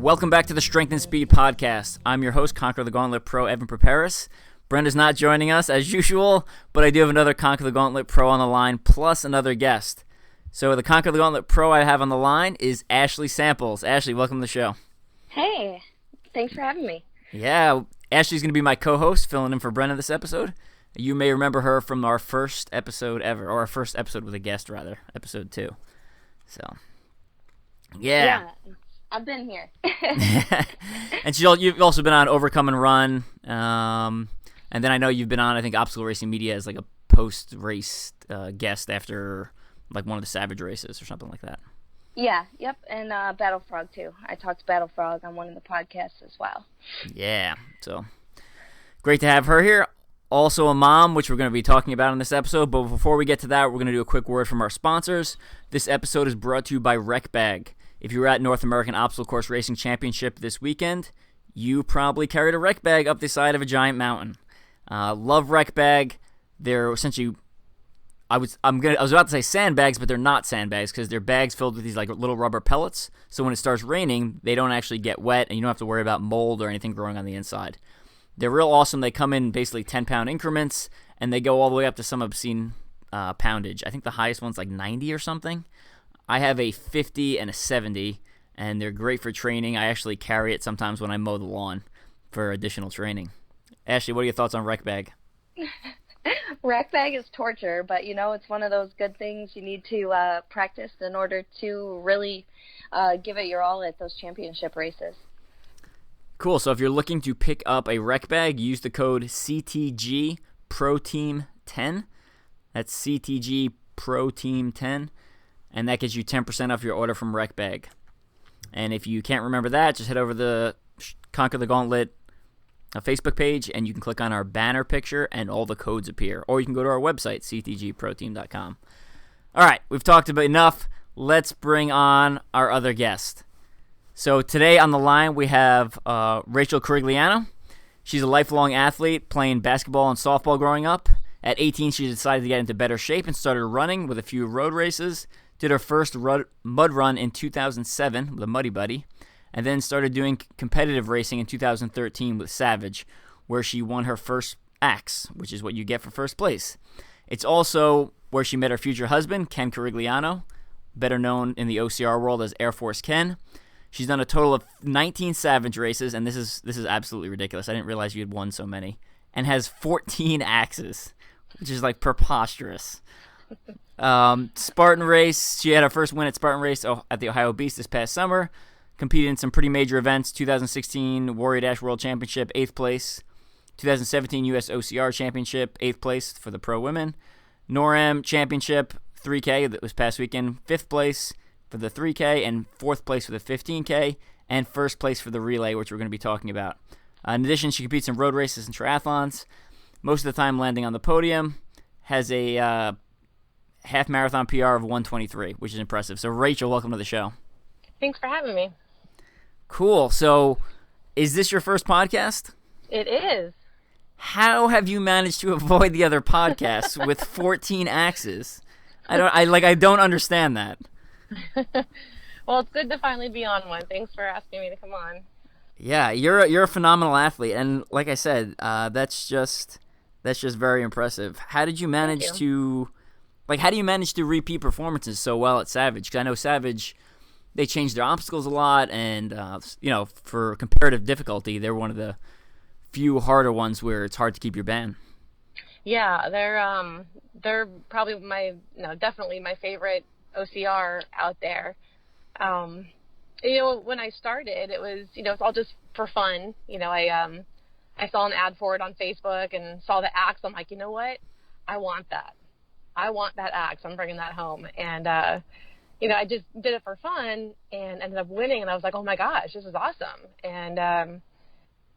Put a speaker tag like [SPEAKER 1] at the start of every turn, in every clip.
[SPEAKER 1] Welcome back to the Strength and Speed Podcast. I'm your host, Conquer the Gauntlet Pro, Evan Preparis. Brenda's not joining us as usual, but I do have another Conquer the Gauntlet Pro on the line, plus another guest. So the Conquer the Gauntlet Pro I have on the line is Ashley Samples. Ashley, welcome to the show.
[SPEAKER 2] Hey, thanks for having me.
[SPEAKER 1] Yeah, Ashley's going to be my co-host, filling in for Brenda this episode. You may remember her from our first episode ever, or our first episode with a guest, rather, episode 2. So, yeah.
[SPEAKER 2] I've been here.
[SPEAKER 1] And you've also been on Overcome and Run, and then I know you've been on, I think, Obstacle Racing Media as like a post-race guest after like one of the Savage races or something like that.
[SPEAKER 2] Yeah, yep, and Battle Frog too. I talked to Battle Frog on one of the podcasts as well.
[SPEAKER 1] Yeah, so great to have her here. Also a mom, which we're going to be talking about in this episode, but before we get to that, we're going to do a quick word from our sponsors. This episode is brought to you by Rec Bag. If you were at North American Obstacle Course Racing Championship this weekend, you probably carried a rec bag up the side of a giant mountain. Love Rec Bag. They're essentially, I was about to say sandbags, but they're not sandbags because they're bags filled with these like little rubber pellets. So when it starts raining, they don't actually get wet, and you don't have to worry about mold or anything growing on the inside. They're real awesome. They come in basically 10-pound increments, and they go all the way up to some obscene poundage. I think the highest one's like 90 or something. I have a 50 and a 70, and they're great for training. I actually carry it sometimes when I mow the lawn for additional training. Ashley, what are your thoughts on Rec Bag?
[SPEAKER 2] Rec Bag is torture, but it's one of those good things you need to practice in order to really give it your all at those championship races.
[SPEAKER 1] Cool. So if you're looking to pick up a Rec Bag, use the code CTG ProTeam10. That's CTG ProTeam10. And that gets you 10% off your order from Rec Bag. And if you can't remember that, just head over to the Conquer the Gauntlet Facebook page, and you can click on our banner picture, and all the codes appear. Or you can go to our website, ctgproteam.com. All right, we've talked about enough. Let's bring on our other guest. So today on the line, we have Rachel Corigliano. She's a lifelong athlete, playing basketball and softball growing up. At 18, she decided to get into better shape and started running with a few road races. Did her first mud run in 2007 with a Muddy Buddy, and then started doing competitive racing in 2013 with Savage, where she won her first axe, which is what you get for first place. It's also where she met her future husband, Ken Corigliano, better known in the OCR world as Air Force Ken. She's done a total of 19 Savage races, and this is absolutely ridiculous. I didn't realize you had won so many, and has 14 axes, which is like preposterous. Spartan race. She had her first win at Spartan race at the Ohio Beast this past summer. Competed in some pretty major events. 2016 Warrior Dash World Championship, 8th place. 2017 US OCR Championship, 8th place for the pro women. NORAM Championship, 3K that was past weekend, 5th place for the 3K and 4th place for the 15K and 1st place for the relay, which we're going to be talking about. In addition, she competes in road races and triathlons, most of the time landing on the podium. Has a half marathon PR of 1:23, which is impressive. So Rachel, welcome to the show.
[SPEAKER 3] Thanks for having me.
[SPEAKER 1] Cool. So is this your first podcast?
[SPEAKER 3] It is.
[SPEAKER 1] How have you managed to avoid the other podcasts with 14 axes? I don't understand that.
[SPEAKER 3] Well, it's good to finally be on one. Thanks for asking me to come on.
[SPEAKER 1] Yeah, you're a phenomenal athlete, and like I said, that's just very impressive. How did you manage to repeat performances so well at Savage? Because I know Savage, they changed their obstacles a lot, and for comparative difficulty, they're one of the few harder ones where it's hard to keep your band.
[SPEAKER 3] Yeah, they're probably definitely my favorite OCR out there. When I started, it was it's all just for fun. I saw an ad for it on Facebook and saw the axe. I'm like, you know what? I want that. I want that axe. I'm bringing that home. And, I just did it for fun and ended up winning. And I was like, oh my gosh, this is awesome. And,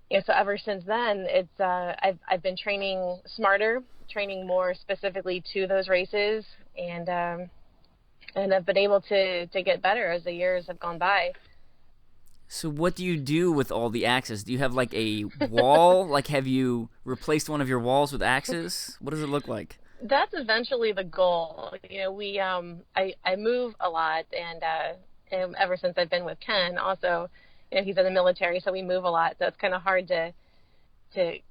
[SPEAKER 3] Yeah, so ever since then, it's I've been training smarter, training more specifically to those races, and I've been able to get better as the years have gone by.
[SPEAKER 1] So what do you do with all the axes? Do you have like a wall? Like, have you replaced one of your walls with axes? What does it look like?
[SPEAKER 3] That's eventually the goal. You know, I move a lot, and ever since I've been with Ken, also, you know, he's in the military, so we move a lot. So it's kind of hard to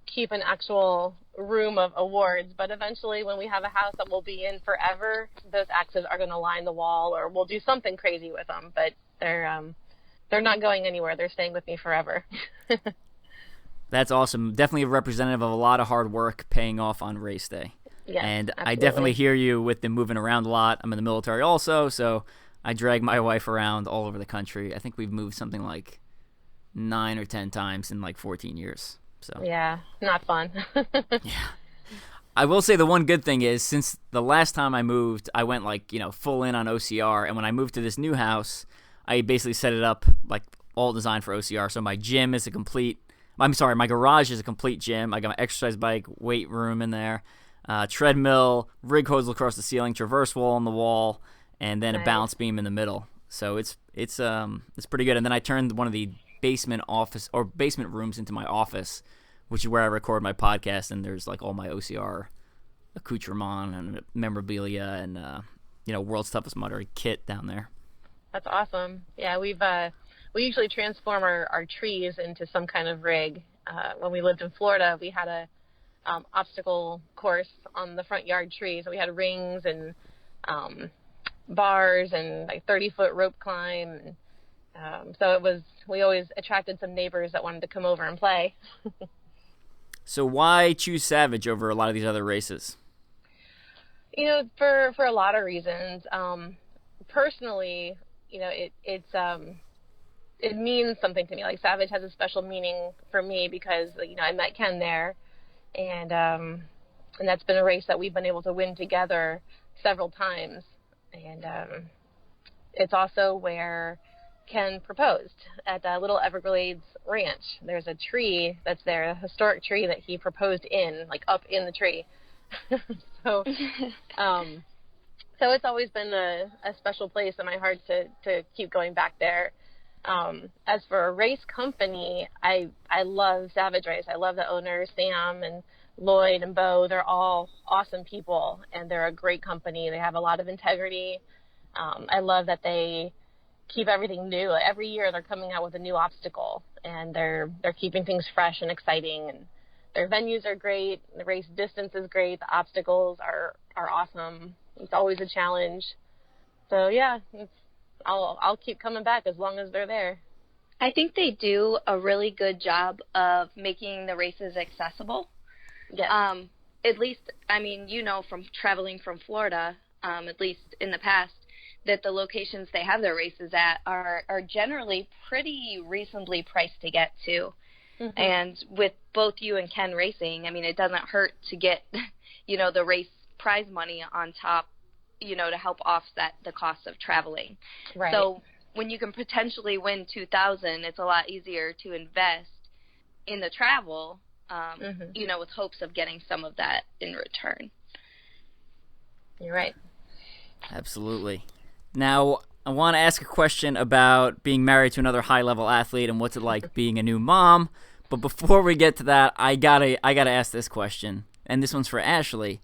[SPEAKER 3] keep an actual room of awards. But eventually, when we have a house that we'll be in forever, those axes are going to line the wall, or we'll do something crazy with them. But they're not going anywhere. They're staying with me forever.
[SPEAKER 1] That's awesome. Definitely a representative of a lot of hard work paying off on race day.
[SPEAKER 3] Yes,
[SPEAKER 1] and
[SPEAKER 3] absolutely.
[SPEAKER 1] I definitely hear you with the moving around a lot. I'm in the military also, so I drag my wife around all over the country. I think we've moved something like 9 or 10 times in like 14 years. So
[SPEAKER 3] yeah, not fun.
[SPEAKER 1] yeah. I will say the one good thing is, since the last time I moved, I went like, full in on OCR, and when I moved to this new house, I basically set it up like all designed for OCR. So my garage is a complete gym. I got my exercise bike, weight room in there, treadmill, rig hose across the ceiling, traverse wall on the wall, and then a balance beam in the middle. So it's pretty good. And then I turned one of the basement rooms into my office, which is where I record my podcast, and there's like all my OCR accoutrement and memorabilia and World's Toughest Mudder kit down there.
[SPEAKER 3] That's awesome. Yeah, we usually transform our trees into some kind of rig. When we lived in Florida, we had a obstacle course on the front yard tree, so we had rings and bars and like 30-foot rope climb. So we always attracted some neighbors that wanted to come over and play.
[SPEAKER 1] So why choose Savage over a lot of these other races?
[SPEAKER 3] For a lot of reasons. Personally, it means something to me. Like, Savage has a special meaning for me because, I met Ken there, and that's been a race that we've been able to win together several times. And it's also where Ken proposed at Little Everglades Ranch. There's a tree that's there, a historic tree that he proposed in, like up in the tree. So it's always been a special place in my heart to keep going back there. As for a race company, I love Savage Race. I love the owners, Sam and Lloyd and Bo. They're all awesome people, and they're a great company. They have a lot of integrity. I love that they keep everything new. Every year they're coming out with a new obstacle, and they're keeping things fresh and exciting. And their venues are great. The race distance is great. The obstacles are awesome. It's always a challenge. So yeah, I'll keep coming back as long as they're there.
[SPEAKER 2] I think they do a really good job of making the races accessible.
[SPEAKER 3] Yes.
[SPEAKER 2] At least, from traveling from Florida, at least in the past, that the locations they have their races at are generally pretty reasonably priced to get to. Mm-hmm. And with both you and Ken racing, it doesn't hurt to get, the race prize money on top, to help offset the cost of traveling.
[SPEAKER 3] Right.
[SPEAKER 2] So when you can potentially win $2,000, it's a lot easier to invest in the travel, with hopes of getting some of that in return.
[SPEAKER 3] You're right.
[SPEAKER 1] Absolutely. Now, I want to ask a question about being married to another high-level athlete and what's it like being a new mom. But before we get to that, I gotta ask this question, and this one's for Ashley.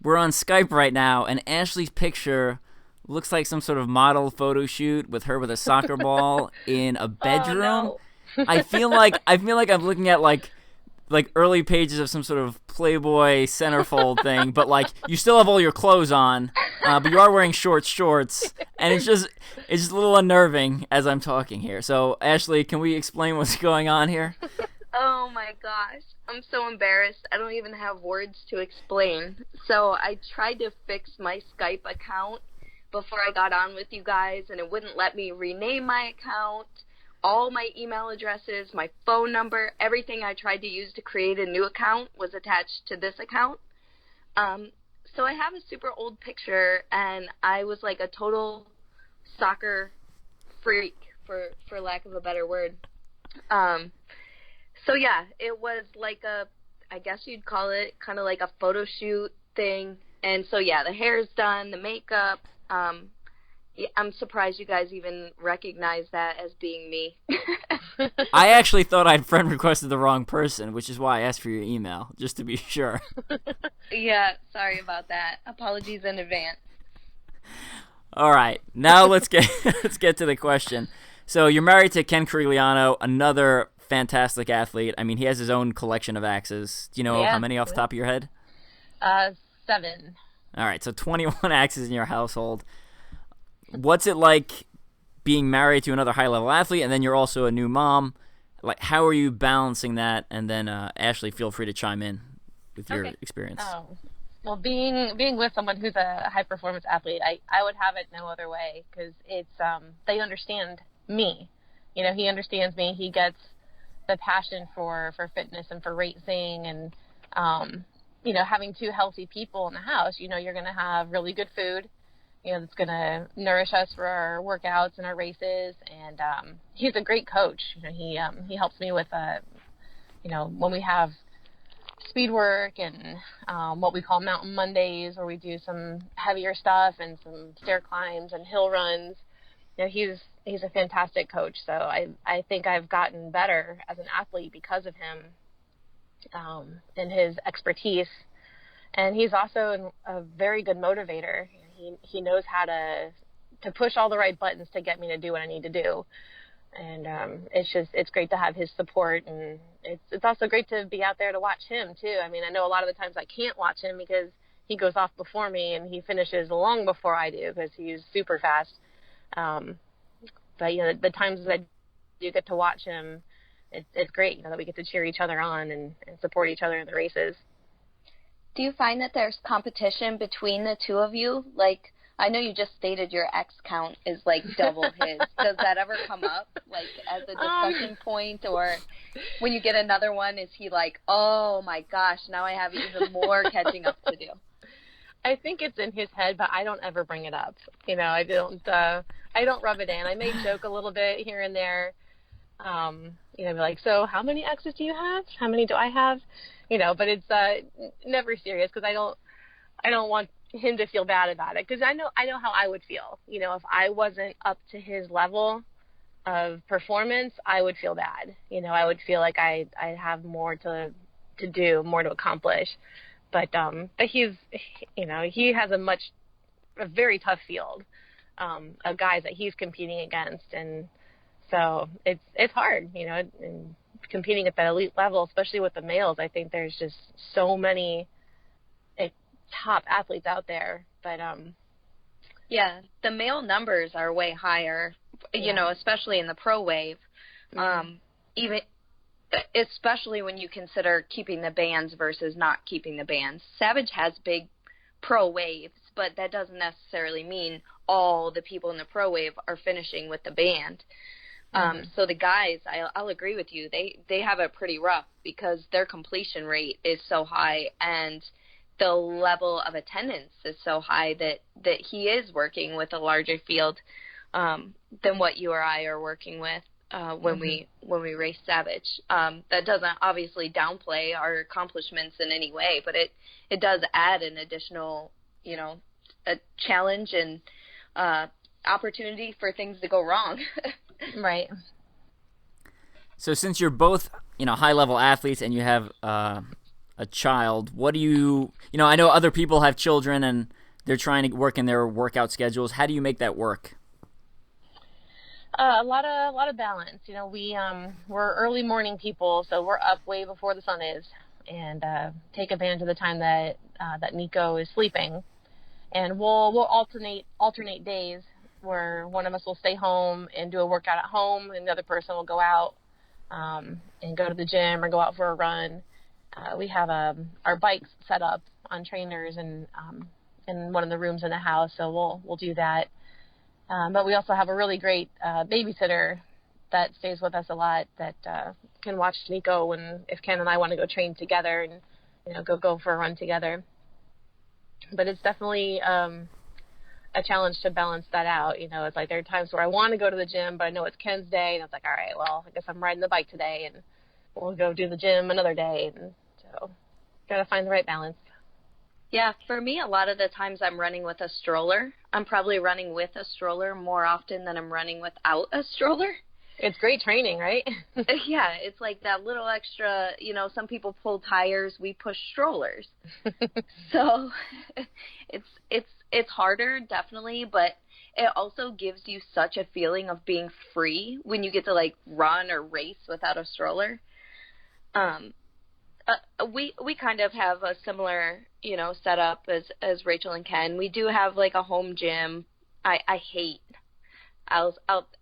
[SPEAKER 1] We're on Skype right now, and Ashley's picture looks like some sort of model photo shoot with her with a soccer ball in a bedroom.
[SPEAKER 3] Oh, no.
[SPEAKER 1] I feel like I'm looking at like early pages of some sort of Playboy centerfold thing, but like you still have all your clothes on, but you are wearing shorts, and it's just a little unnerving as I'm talking here. So Ashley, can we explain what's going on here?
[SPEAKER 2] Oh my gosh, I'm so embarrassed. I don't even have words to explain. So I tried to fix my Skype account before I got on with you guys, and it wouldn't let me rename my account. All my email addresses, my phone number, everything I tried to use to create a new account was attached to this account. So I have a super old picture, and I was like a total soccer freak, for lack of a better word. So yeah, it was like I guess you'd call it kind of like a photo shoot thing. And so yeah, the hair's done, the makeup. Yeah, I'm surprised you guys even recognize that as being me.
[SPEAKER 1] I actually thought I'd friend requested the wrong person, which is why I asked for your email, just to be sure.
[SPEAKER 2] Yeah, sorry about that. Apologies in advance.
[SPEAKER 1] All right, now let's get to the question. So you're married to Ken Corigliano, another fantastic athlete. I mean, he has his own collection of axes. Do you know how many off the top of your head?
[SPEAKER 3] 7.
[SPEAKER 1] All right, so 21 axes in your household. What's it like being married to another high-level athlete, and then you're also a new mom? Like, how are you balancing that? And then, Ashley, feel free to chime in with your experience.
[SPEAKER 3] Oh. Well, being with someone who's a high-performance athlete, I would have it no other way, because it's they understand me. You know, he understands me. He gets the passion for fitness and for racing, and you know, having 2 healthy people in the house, you know, you're going to have really good food, you know, that's going to nourish us for our workouts and our races. And he's a great coach. You know, he helps me with, you know, when we have speed work and what we call Mountain Mondays, where we do some heavier stuff and some stair climbs and hill runs. You know, he's a fantastic coach. So I think I've gotten better as an athlete because of him. And his expertise, and he's also a very good motivator. He knows how to push all the right buttons to get me to do what I need to do, and it's great to have his support, and it's also great to be out there to watch him too. I mean, I know a lot of the times I can't watch him because he goes off before me and he finishes long before I do because he's super fast. But you know, the times that you get to watch him, it's great, you know, that we get to cheer each other on and support each other in the races.
[SPEAKER 2] Do you find that there's competition between the two of you? Like, I know you just stated your X count is like double his. Does that ever come up, like, as a discussion point? Or when you get another one, is he like, oh my gosh, now I have even more catching up to do?
[SPEAKER 3] I think it's in his head, but I don't ever bring it up. You know, I don't rub it in. I may joke a little bit here and there. You know, be like, so how many X's do you have? How many do I have? You know, but it's never serious, because I don't want him to feel bad about it, because I know how I would feel. You know, if I wasn't up to his level of performance, I would feel bad. You know, I would feel like I have more to do, more to accomplish. But he's, you know, he has a very tough field of guys that he's competing against, and so it's hard, you know, and competing at that elite level, especially with the males. I think there's just so many top athletes out there. But
[SPEAKER 2] yeah, the male numbers are way higher, you know, especially in the pro wave. Even especially when you consider keeping the bands versus not keeping the bands. Savage has big pro waves, but that doesn't necessarily mean all the people in the pro wave are finishing with the band. So the guys, I'll agree with you, they have it pretty rough because their completion rate is so high and the level of attendance is so high that he is working with a larger field than what you or I are working with when we race Savage. That doesn't obviously downplay our accomplishments in any way, but it does add an additional, you know, a challenge and opportunity for things to go wrong.
[SPEAKER 3] Right.
[SPEAKER 1] So since you're both, you know, high-level athletes and you have a child, what do you know, I know other people have children and they're trying to work in their workout schedules. How do you make that work?
[SPEAKER 3] A lot of balance. You know, we're early morning people, so we're up way before the sun is, and take advantage of the time that Nico is sleeping, and we'll alternate days where one of us will stay home and do a workout at home, and the other person will go out and go to the gym or go out for a run. We have our bikes set up on trainers and in one of the rooms in the house, so we'll do that. But we also have a really great babysitter that stays with us a lot that can watch Nico if Ken and I want to go train together and, you know, go for a run together. But it's definitely a challenge to balance that out. You know, it's like there are times where I want to go to the gym, but I know it's Ken's day, and it's like, all right, well, I guess I'm riding the bike today. And we'll go do the gym another day. And so got to find the right balance.
[SPEAKER 2] Yeah, for me, a lot of the times I'm running with a stroller. I'm probably running with a stroller more often than I'm running without a stroller.
[SPEAKER 3] It's great training, right?
[SPEAKER 2] Yeah, it's like that little extra, some people pull tires, we push strollers. So it's harder, definitely, but it also gives you such a feeling of being free when you get to like run or race without a stroller. We kind of have a similar, setup as Rachel and Ken. We do have like a home gym. I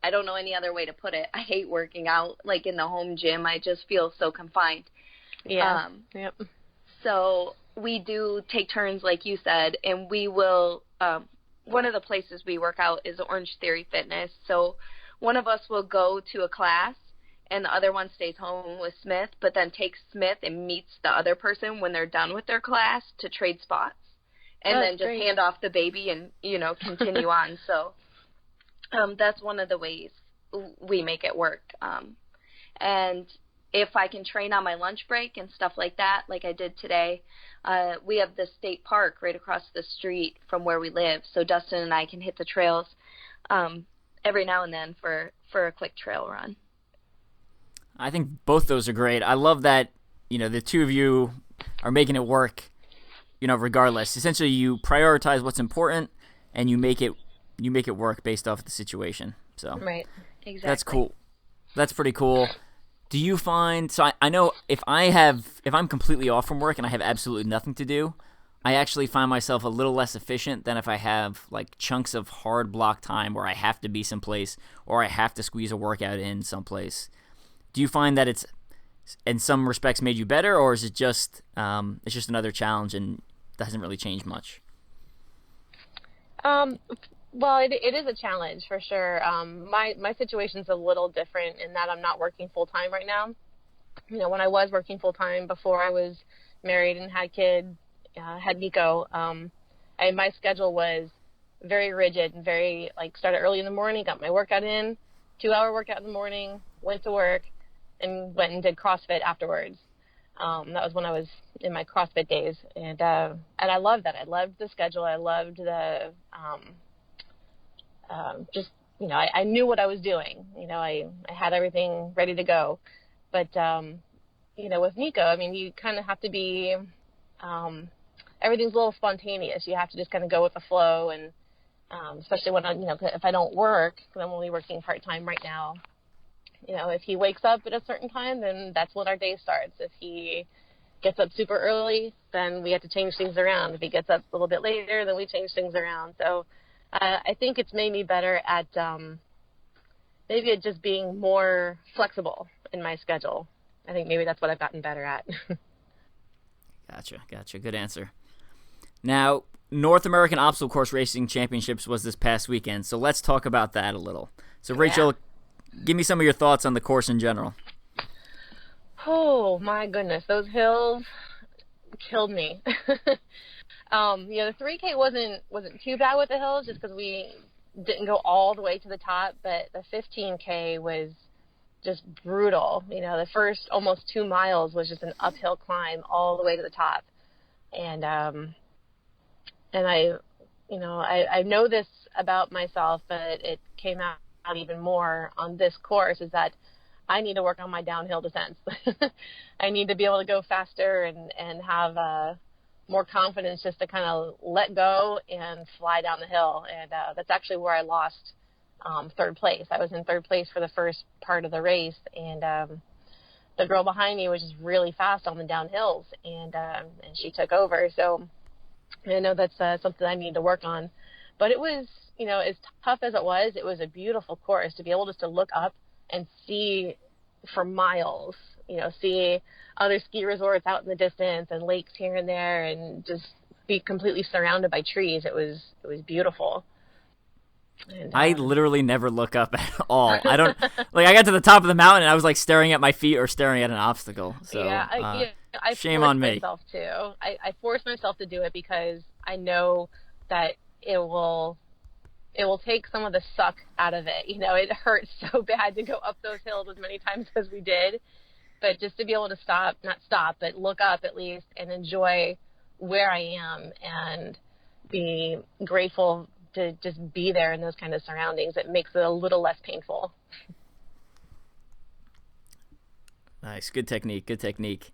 [SPEAKER 2] don't know any other way to put it. I hate working out like in the home gym. I just feel so confined.
[SPEAKER 3] Yeah. Yep.
[SPEAKER 2] So we do take turns, like you said, and we will. One of the places we work out is Orange Theory Fitness. So one of us will go to a class, and the other one stays home with Smith, but then takes Smith and meets the other person when they're done with their class to trade spots, and then just hand off the baby and continue on. So. That's one of the ways we make it work. And if I can train on my lunch break and stuff like that, like I did today, we have the state park right across the street from where we live. So Dustin and I can hit the trails every now and then for a quick trail run.
[SPEAKER 1] I think both those are great. I love that, the two of you are making it work, regardless. Essentially, you prioritize what's important and you make it work based off of the situation. So
[SPEAKER 3] right,
[SPEAKER 2] exactly.
[SPEAKER 1] That's cool. That's pretty cool. Do you find, so I know if I'm completely off from work and I have absolutely nothing to do, I actually find myself a little less efficient than if I have like chunks of hard block time where I have to be someplace or I have to squeeze a workout in someplace. Do you find that it's in some respects made you better, or is it just it's just another challenge and that hasn't really changed much?
[SPEAKER 3] Well, it is a challenge for sure. My situation's a little different in that I'm not working full time right now. When I was working full time before I was married and had Nico, my schedule was very rigid and very started early in the morning, got my workout in, 2-hour workout in the morning, went to work, and went and did CrossFit afterwards. That was when I was in my CrossFit days, and I loved that. I loved the schedule. I loved the I knew what I was doing. I had everything ready to go. But, with Nico, you kind of have to be, everything's a little spontaneous. You have to just kind of go with the flow. And especially when, if I don't work, because I'm only working part-time right now, if he wakes up at a certain time, then that's when our day starts. If he gets up super early, then we have to change things around. If he gets up a little bit later, then we change things around. So, I think it's made me better at maybe at just being more flexible in my schedule. I think maybe that's what I've gotten better at.
[SPEAKER 1] Gotcha. Good answer. Now, North American Obstacle Course Racing Championships was this past weekend, so let's talk about that a little. So, Rachel, give me some of your thoughts on the course in general.
[SPEAKER 3] Oh, my goodness. Those hills killed me. The 3K wasn't too bad with the hills just because we didn't go all the way to the top, but the 15K was just brutal. The first almost 2 miles was just an uphill climb all the way to the top. And I know this about myself, but it came out even more on this course is that I need to work on my downhill descents. I need to be able to go faster and have more confidence just to kind of let go and fly down the hill. And that's actually where I lost third place. I was in third place for the first part of the race, and the girl behind me was just really fast on the downhills, and she took over. So I know that's something I need to work on. But it was, as tough as it was a beautiful course to be able just to look up and see for miles, see other ski resorts out in the distance and lakes here and there, and just be completely surrounded by trees. It was beautiful. And,
[SPEAKER 1] I literally never look up at all. I don't I got to the top of the mountain and I was staring at my feet or staring at an obstacle. So
[SPEAKER 3] I
[SPEAKER 1] shame on me.
[SPEAKER 3] Myself too. I force myself to do it because I know that it will take some of the suck out of it. It hurts so bad to go up those hills as many times as we did. But just to be able to not stop, but look up at least and enjoy where I am and be grateful to just be there in those kind of surroundings, it makes it a little less painful.
[SPEAKER 1] Nice. Good technique.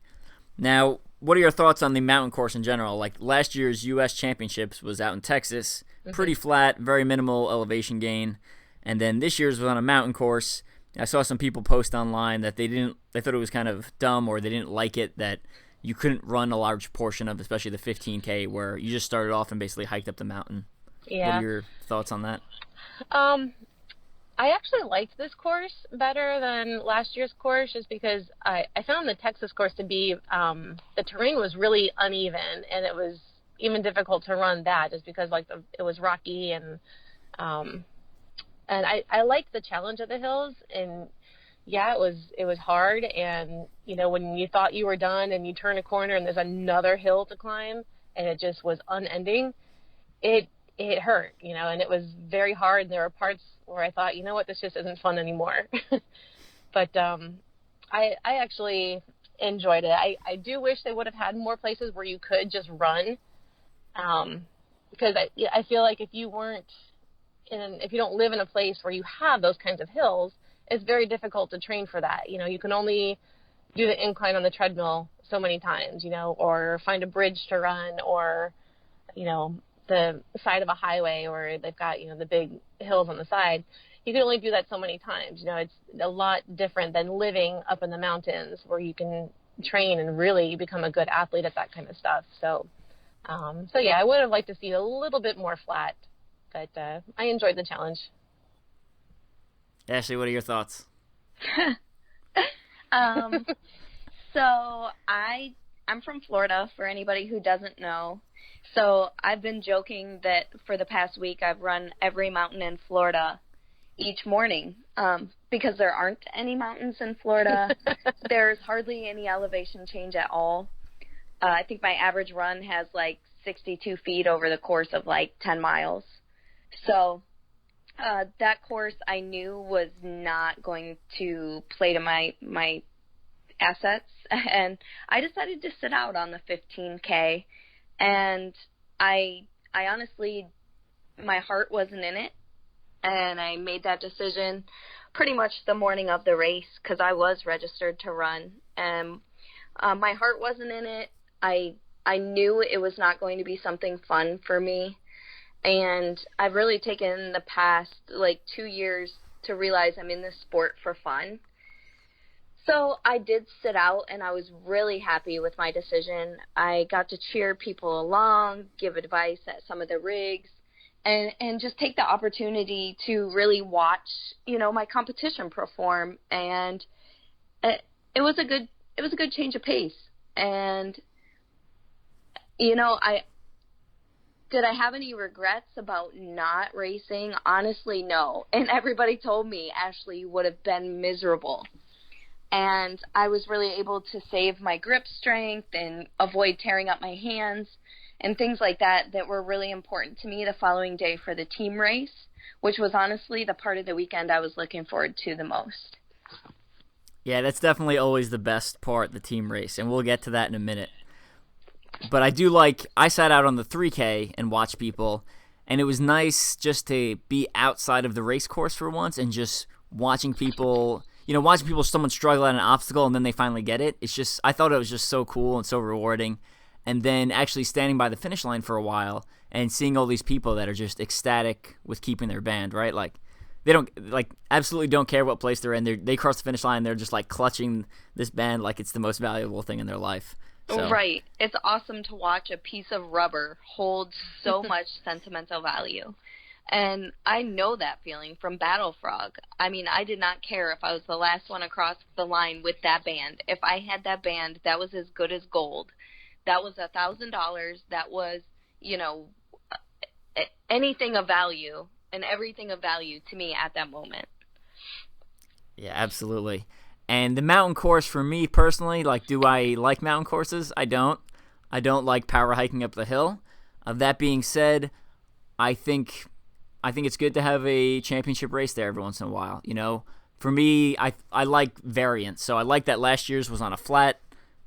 [SPEAKER 1] Now, what are your thoughts on the mountain course in general? Like last year's U.S. Championships was out in Texas, pretty flat, very minimal elevation gain. And then this year's was on a mountain course. I saw some people post online that they thought it was kind of dumb, or they didn't like it that you couldn't run a large portion of, especially the 15K, where you just started off and basically hiked up the mountain.
[SPEAKER 3] Yeah.
[SPEAKER 1] What are your thoughts on that?
[SPEAKER 3] I actually liked this course better than last year's course, just because I found the Texas course to be, the terrain was really uneven, and it was even difficult to run that just because it was rocky, and I liked the challenge of the hills, and yeah, it was hard, and when you thought you were done and you turn a corner and there's another hill to climb and it just was unending, it hurt, and it was very hard. There were parts where I thought, this just isn't fun anymore. But I actually enjoyed it. I do wish they would have had more places where you could just run, because I feel like if you don't live in a place where you have those kinds of hills, it's very difficult to train for that. You can only do the incline on the treadmill so many times, or find a bridge to run, or, the side of a highway where they've got, the big hills on the side. You can only do that so many times. It's a lot different than living up in the mountains where you can train and really become a good athlete at that kind of stuff. So yeah, I would have liked to see a little bit more flat, but I enjoyed the challenge.
[SPEAKER 1] Ashley, what are your thoughts?
[SPEAKER 2] So I'm from Florida, for anybody who doesn't know. So I've been joking that for the past week I've run every mountain in Florida each morning, because there aren't any mountains in Florida. There's hardly any elevation change at all. I think my average run has 62 feet over the course of 10 miles. So that course I knew was not going to play to my assets, and I decided to sit out on the 15K, and I honestly, my heart wasn't in it, and I made that decision pretty much the morning of the race, because I was registered to run, and my heart wasn't in it. I knew it was not going to be something fun for me. And I've really taken the past 2 years to realize I'm in this sport for fun. So I did sit out, and I was really happy with my decision. I got to cheer people along, give advice at some of the rigs, and just take the opportunity to really watch, my competition perform. And it was a good change of pace. And did I have any regrets about not racing? Honestly, no. And everybody told me, Ashley, you would have been miserable. And I was really able to save my grip strength and avoid tearing up my hands and things like that were really important to me the following day for the team race, which was honestly the part of the weekend I was looking forward to the most.
[SPEAKER 1] Yeah, that's definitely always the best part, the team race, and we'll get to that in a minute. But I sat out on the 3K and watched people, and it was nice just to be outside of the race course for once and just watching people, someone struggle at an obstacle and then they finally get it. I thought it was just so cool and so rewarding. And then actually standing by the finish line for a while and seeing all these people that are just ecstatic with keeping their band, right? They absolutely don't care what place they're in. They cross the finish line, they're just clutching this band like it's the most valuable thing in their life. So.
[SPEAKER 2] Right. It's awesome to watch a piece of rubber hold so much sentimental value. And I know that feeling from Battle Frog. I mean, I did not care if I was the last one across the line with that band. If I had that band, that was as good as gold. That was $1,000. That was, anything of value and everything of value to me at that moment.
[SPEAKER 1] Yeah, absolutely. And the mountain course for me personally, do I like mountain courses? I don't. I don't like power hiking up the hill. That being said, I think it's good to have a championship race there every once in a while. for me, I like variance. So I like that last year's was on a flat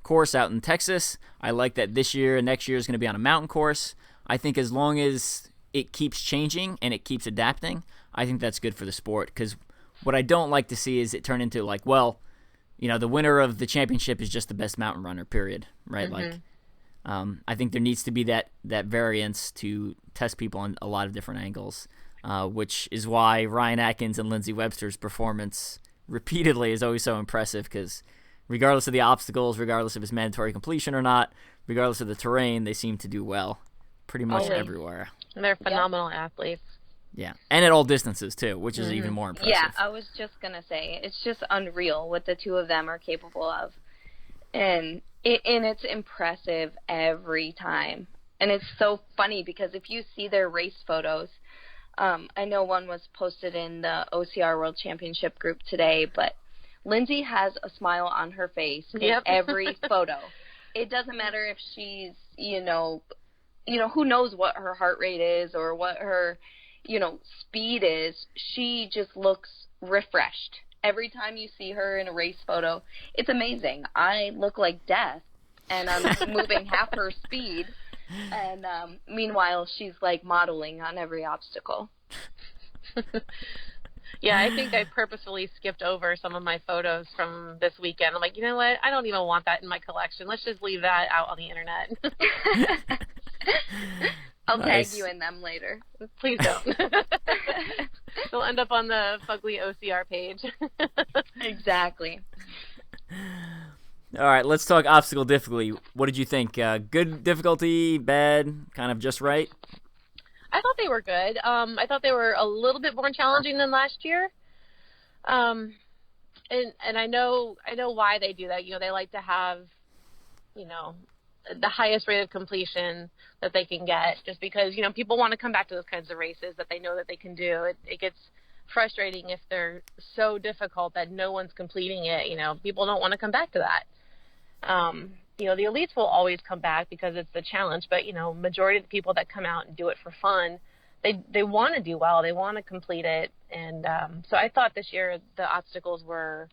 [SPEAKER 1] course out in Texas. I like that this year and next year is going to be on a mountain course. I think as long as it keeps changing and it keeps adapting, I think that's good for the sport. Because what I don't like to see is it turn into like, well, the winner of the championship is just the best mountain runner, period, right? Like, I think there needs to be that variance to test people on a lot of different angles, which is why Ryan Atkins and Lindsey Webster's performance repeatedly is always so impressive, because regardless of the obstacles, regardless if it's mandatory completion or not, regardless of the terrain, they seem to do well pretty much everywhere.
[SPEAKER 3] They're phenomenal athletes.
[SPEAKER 1] Yeah, and at all distances, too, which is even more impressive.
[SPEAKER 2] Yeah, I was just going to say, it's just unreal what the two of them are capable of. And it's impressive every time. And it's so funny because if you see their race photos, I know one was posted in the OCR World Championship group today, but Lindsey has a smile on her face in every photo. It doesn't matter if she's, who knows what her heart rate is or what her, speed is. She just looks refreshed. Every time you see her in a race photo, it's amazing. I look like death, and I'm moving half her speed. And meanwhile, she's like modeling on every obstacle.
[SPEAKER 3] Yeah, I think I purposefully skipped over some of my photos from this weekend. I'm like, you know what? I don't even want that in my collection. Let's just leave that out on the internet.
[SPEAKER 2] I'll tag you in them later.
[SPEAKER 3] Please don't. They'll end up on the Fugly OCR page.
[SPEAKER 2] Exactly.
[SPEAKER 1] All right, let's talk obstacle difficulty. What did you think? Good difficulty, bad, kind of just right?
[SPEAKER 3] I thought they were good. I thought they were a little bit more challenging than last year. And I know why they do that. They like to have, the highest rate of completion that they can get, just because, people want to come back to those kinds of races that they know that they can do. It gets frustrating if they're so difficult that no one's completing it. People don't want to come back to that. The elites will always come back because it's the challenge, but, majority of the people that come out and do it for fun, they want to do well. They want to complete it. And so I thought this year the obstacles were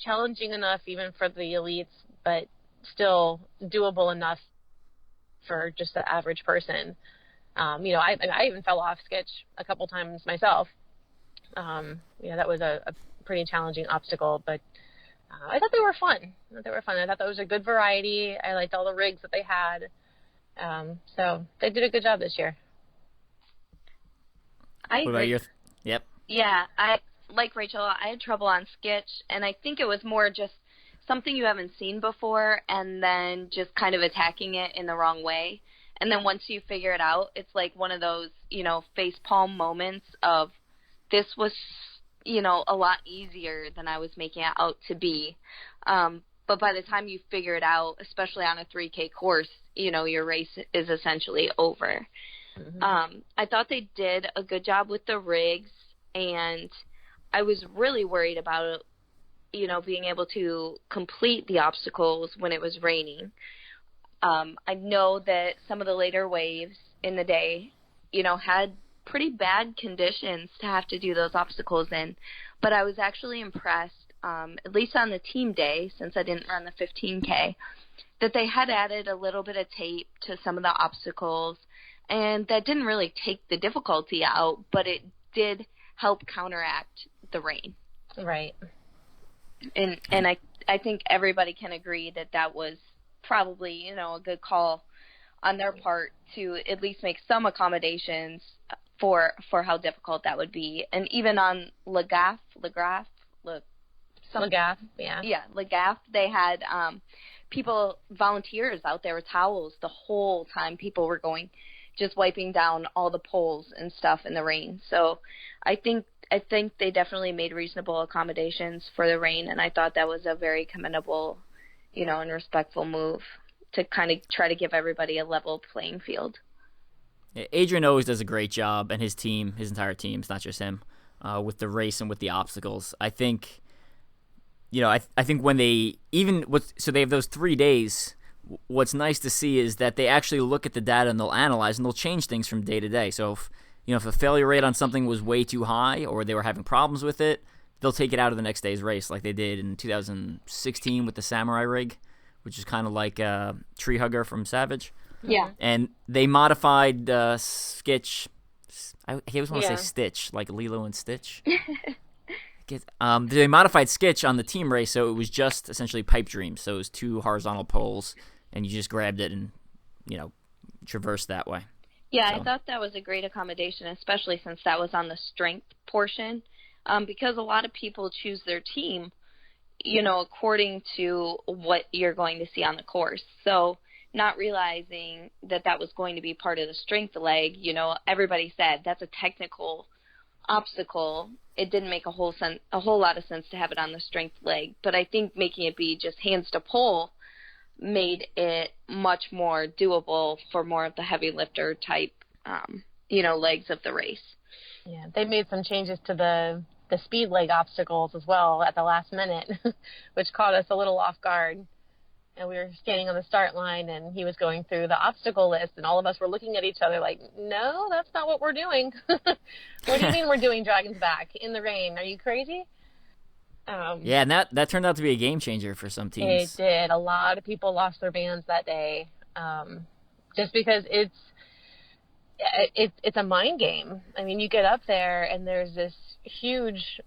[SPEAKER 3] challenging enough even for the elites, but still doable enough for just the average person. I even fell off sketch a couple times myself. That was a pretty challenging obstacle, but I thought they were fun. I thought that was a good variety. I liked all the rigs that they had. So they did a good job this year.
[SPEAKER 2] I
[SPEAKER 1] agree. What about your Yep.
[SPEAKER 2] Yeah, like Rachel, I had trouble on sketch, and I think it was more just something you haven't seen before and then just kind of attacking it in the wrong way. And then once you figure it out, it's like one of those, face palm moments of this was, a lot easier than I was making it out to be. But by the time you figure it out, especially on a 3K course, your race is essentially over. Mm-hmm. I thought they did a good job with the rigs, and I was really worried about being able to complete the obstacles when it was raining. I know that some of the later waves in the day, had pretty bad conditions to have to do those obstacles in, but I was actually impressed, at least on the team day, since I didn't run the 15K, that they had added a little bit of tape to some of the obstacles, and that didn't really take the difficulty out, but it did help counteract the rain.
[SPEAKER 3] Right.
[SPEAKER 2] And I think everybody can agree that was probably, a good call on their part to at least make some accommodations for how difficult that would be. And even on Lagaffe, they had volunteers out there with towels the whole time people were going, just wiping down all the poles and stuff in the rain. So I think they definitely made reasonable accommodations for the rain, and I thought that was a very commendable, and respectful move to kind of try to give everybody a level playing field.
[SPEAKER 1] Adrian always does a great job, and his entire team, it's not just him, with the race and with the obstacles. I think, I think when they have those 3 days. What's nice to see is that they actually look at the data and they'll analyze and they'll change things from day to day. So if a failure rate on something was way too high or they were having problems with it, they'll take it out of the next day's race, like they did in 2016 with the Samurai rig, which is kind of like Tree Hugger from Savage.
[SPEAKER 2] Yeah.
[SPEAKER 1] And they modified Skitch. I always want to say Stitch, like Lilo and Stitch. They modified Skitch on the team race, so it was just essentially pipe dreams. So it was 2 horizontal poles, and you just grabbed it and, traversed that way.
[SPEAKER 2] Yeah,
[SPEAKER 1] So.
[SPEAKER 2] I thought that was a great accommodation, especially since that was on the strength portion, because a lot of people choose their team, according to what you're going to see on the course. So not realizing that that was going to be part of the strength leg, everybody said that's a technical obstacle. It didn't make a whole lot of sense to have it on the strength leg, but I think making it be just hands to pole made it much more doable for more of the heavy lifter type, legs of the race.
[SPEAKER 3] Yeah, they made some changes to the speed leg obstacles as well at the last minute, which caught us a little off guard. And we were standing on the start line, and he was going through the obstacle list, and all of us were looking at each other like, no, that's not what we're doing. What do you mean we're doing Dragon's Back in the rain? Are you crazy?
[SPEAKER 1] Yeah, and that turned out to be a game changer for some teams.
[SPEAKER 3] It did. A lot of people lost their bands that day, just because it's a mind game. I mean, you get up there, and there's this huge,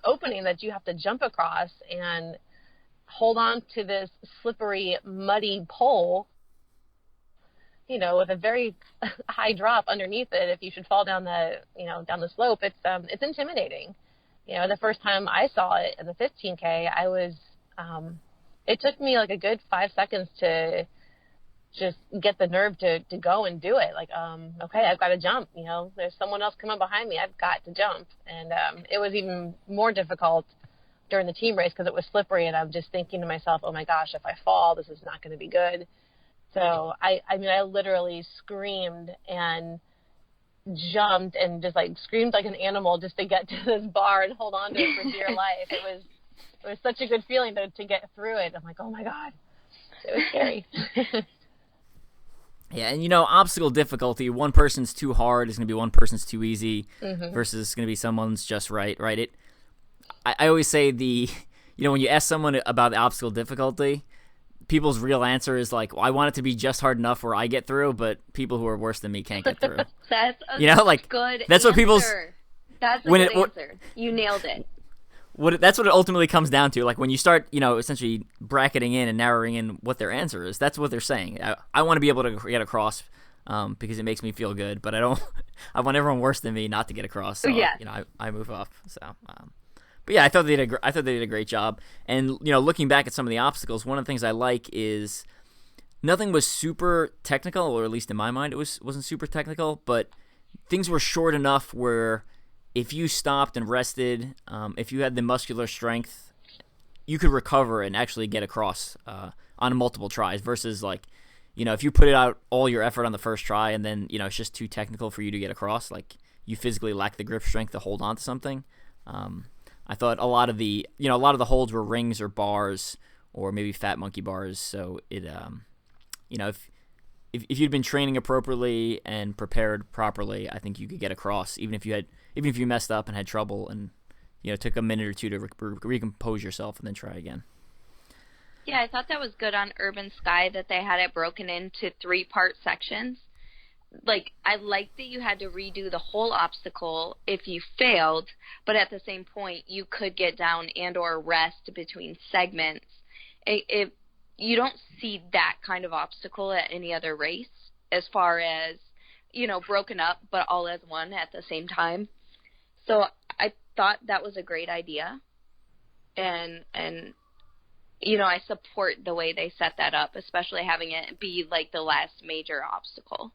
[SPEAKER 3] opening that you have to jump across and hold on to this slippery, muddy pole, with a very high drop underneath it. If you should fall down the slope, it's intimidating. The first time I saw it in the 15K, it took me like a good 5 seconds to just get the nerve to go and do it. Like, okay, I've got to jump, there's someone else coming behind me. I've got to jump. And it was even more difficult during the team race because it was slippery, and I'm just thinking to myself, oh my gosh, if I fall, this is not going to be good. So I literally screamed and jumped and just like screamed like an animal just to get to this bar and hold on to it for dear life. It was such a good feeling to get through it. I'm like, oh my God, it was scary.
[SPEAKER 1] Yeah, and obstacle difficulty, one person's too hard is going to be one person's too easy, versus it's going to be someone's just right? I always say when you ask someone about the obstacle difficulty, people's real answer is like, well, I want it to be just hard enough where I get through, but people who are worse than me can't get through.
[SPEAKER 2] That's a good
[SPEAKER 1] that's
[SPEAKER 2] answer.
[SPEAKER 1] What people's
[SPEAKER 2] That's a good answer. You nailed it.
[SPEAKER 1] That's what it ultimately comes down to. Like when you start, essentially bracketing in and narrowing in what their answer is, that's what they're saying. I want to be able to get across because it makes me feel good, but I want everyone worse than me not to get across. So, I move up. So, but yeah, I thought they did a great job. And looking back at some of the obstacles, one of the things I like is nothing was super technical, or at least in my mind, it wasn't super technical. But things were short enough where if you stopped and rested, if you had the muscular strength, you could recover and actually get across on multiple tries. Versus like, if you put it out all your effort on the first try and then it's just too technical for you to get across, like you physically lack the grip strength to hold on to something. I thought a lot of the holds were rings or bars or maybe fat monkey bars. So it, if you'd been training appropriately and prepared properly, I think you could get across, even if you messed up and had trouble and, took a minute or two to recompose yourself and then try again.
[SPEAKER 2] Yeah, I thought that was good on Urban Sky that they had it broken into 3-part sections. Like, I liked that you had to redo the whole obstacle if you failed, but at the same point, you could get down and or rest between segments. You don't see that kind of obstacle at any other race as far as, broken up, but all as one at the same time. So I thought that was a great idea. And I support the way they set that up, especially having it be like the last major obstacle.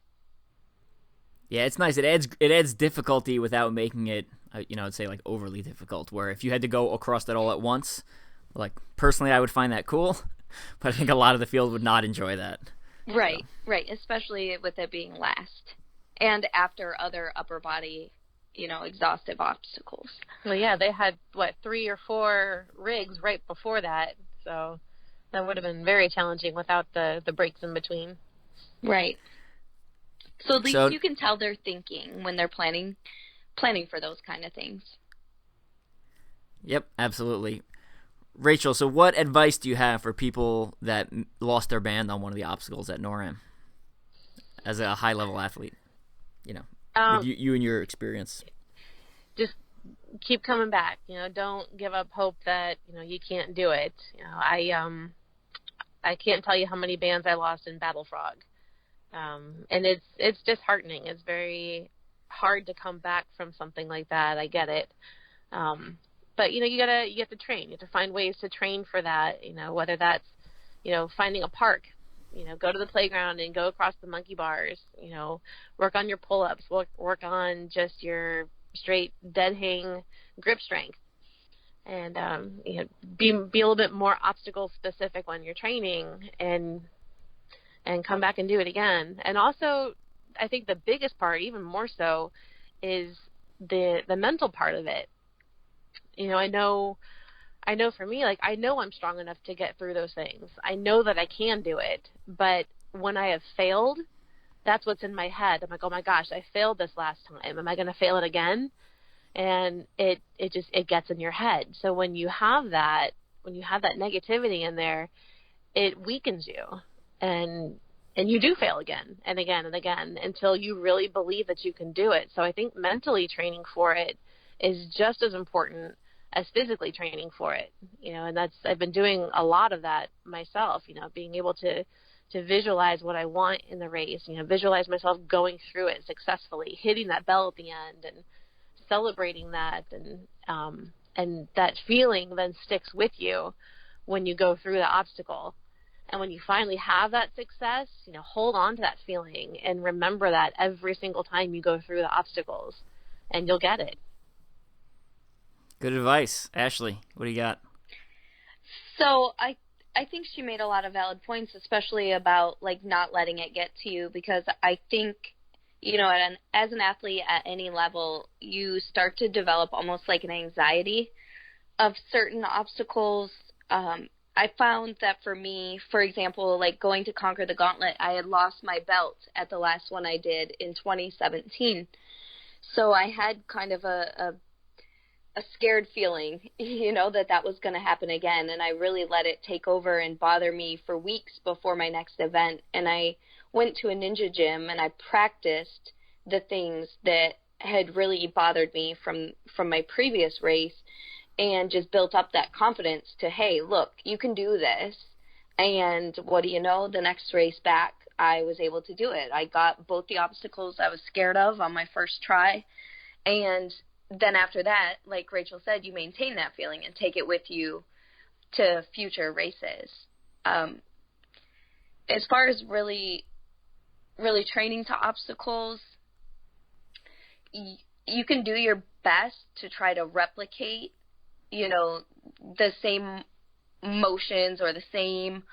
[SPEAKER 1] Yeah, it's nice. It adds difficulty without making it, I'd say like overly difficult. Where if you had to go across that all at once, like personally, I would find that cool, but I think a lot of the field would not enjoy that.
[SPEAKER 2] Right, right. Especially with it being last and after other upper body, exhaustive obstacles.
[SPEAKER 3] Well, yeah, they had 3 or 4 rigs right before that, so that would have been very challenging without the breaks in between.
[SPEAKER 2] Right. So at least you can tell they're thinking when they're planning for those kind of things.
[SPEAKER 1] Yep, absolutely. Rachel, so what advice do you have for people that lost their band on one of the obstacles at NORAM as a high-level athlete? With you and your experience.
[SPEAKER 3] Just keep coming back. Don't give up hope that you can't do it. I can't tell you how many bands I lost in Battle Frog, and it's disheartening. It's very hard to come back from something like that. I get it. But you have to train. You have to find ways to train for that. Whether that's finding a park, go to the playground and go across the monkey bars. Work on your pull-ups. Work on just your straight dead hang grip strength, and be a little bit more obstacle specific when you're training, and come back and do it again. And also, I think the biggest part, even more so, is the mental part of it. I know for me, I know I'm strong enough to get through those things. I know that I can do it. But when I have failed, that's what's in my head. I'm like, oh my gosh, I failed this last time. Am I going to fail it again? And it gets in your head. So when you have that negativity in there, it weakens you, and you do fail again and again and again until you really believe that you can do it. So I think mentally training for it is just as important as physically training for it, and I've been doing a lot of that myself, being able to visualize what I want in the race, visualize myself going through it successfully, hitting that bell at the end and celebrating that, and that feeling then sticks with you when you go through the obstacle. And when you finally have that success, hold on to that feeling and remember that every single time you go through the obstacles, and you'll get it.
[SPEAKER 1] Good advice. Ashley, what do you got?
[SPEAKER 2] So I think she made a lot of valid points, especially about not letting it get to you, because I think, as an athlete at any level, you start to develop almost like an anxiety of certain obstacles. I found that for me, for example, going to conquer the Gauntlet, I had lost my belt at the last one I did in 2017. So I had kind of a scared feeling, that was going to happen again. And I really let it take over and bother me for weeks before my next event. And I went to a ninja gym and I practiced the things that had really bothered me from my previous race, and just built up that confidence to, hey, look, you can do this. And what do you know? The next race back, I was able to do it. I got both the obstacles I was scared of on my first try. And then after that, like Rachel said, you maintain that feeling and take it with you to future races. As far as really training to obstacles, you can do your best to try to replicate, the same motions or the same,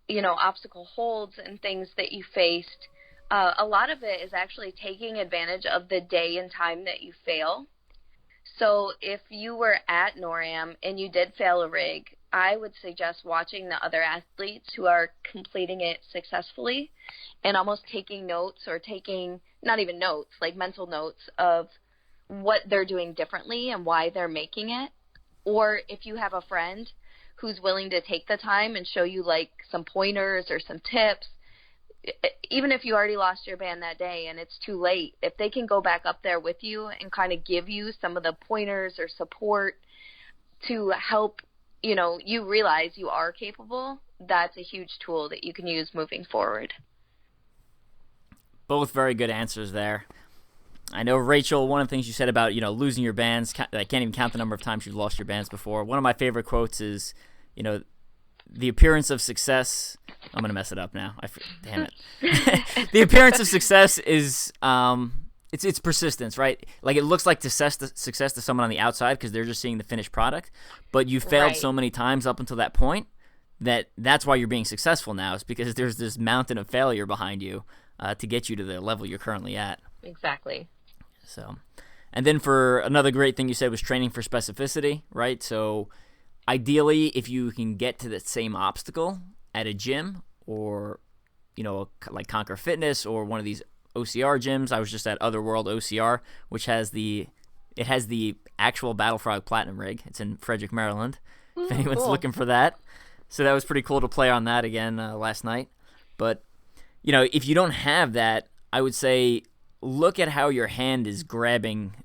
[SPEAKER 2] obstacle holds and things that you faced. A lot of it is actually taking advantage of the day and time that you fail. So if you were at NORAM and you did fail a rig, I would suggest watching the other athletes who are completing it successfully and almost taking notes, or taking, not even notes, like mental notes of what they're doing differently and why they're making it. Or if you have a friend who's willing to take the time and show you some pointers or some tips, even if you already lost your band that day and it's too late, if they can go back up there with you and kind of give you some of the pointers or support to help, you realize you are capable, that's a huge tool that you can use moving forward.
[SPEAKER 1] Both very good answers there. I know, Rachel, one of the things you said about, losing your bands, I can't even count the number of times you've lost your bands before. One of my favorite quotes is, the appearance of success, I'm going to mess it up now. Damn it. The appearance of success is, it's persistence, right? It looks like success to someone on the outside because they're just seeing the finished product, but you failed so many times up until that point that's why you're being successful now. It's because there's this mountain of failure behind you to get you to the level you're currently at.
[SPEAKER 3] Exactly.
[SPEAKER 1] So, and then for another great thing you said was training for specificity, right? So ideally, if you can get to the same obstacle at a gym or, like Conquer Fitness or one of these OCR gyms. I was just at Otherworld OCR, which has the it has the actual Battle Frog Platinum rig. It's in Frederick, Maryland, if anyone's
[SPEAKER 3] cool.
[SPEAKER 1] looking for that. So that was pretty cool to play on that again last night. But, you know, if you don't have that, I would say look at how your hand is grabbing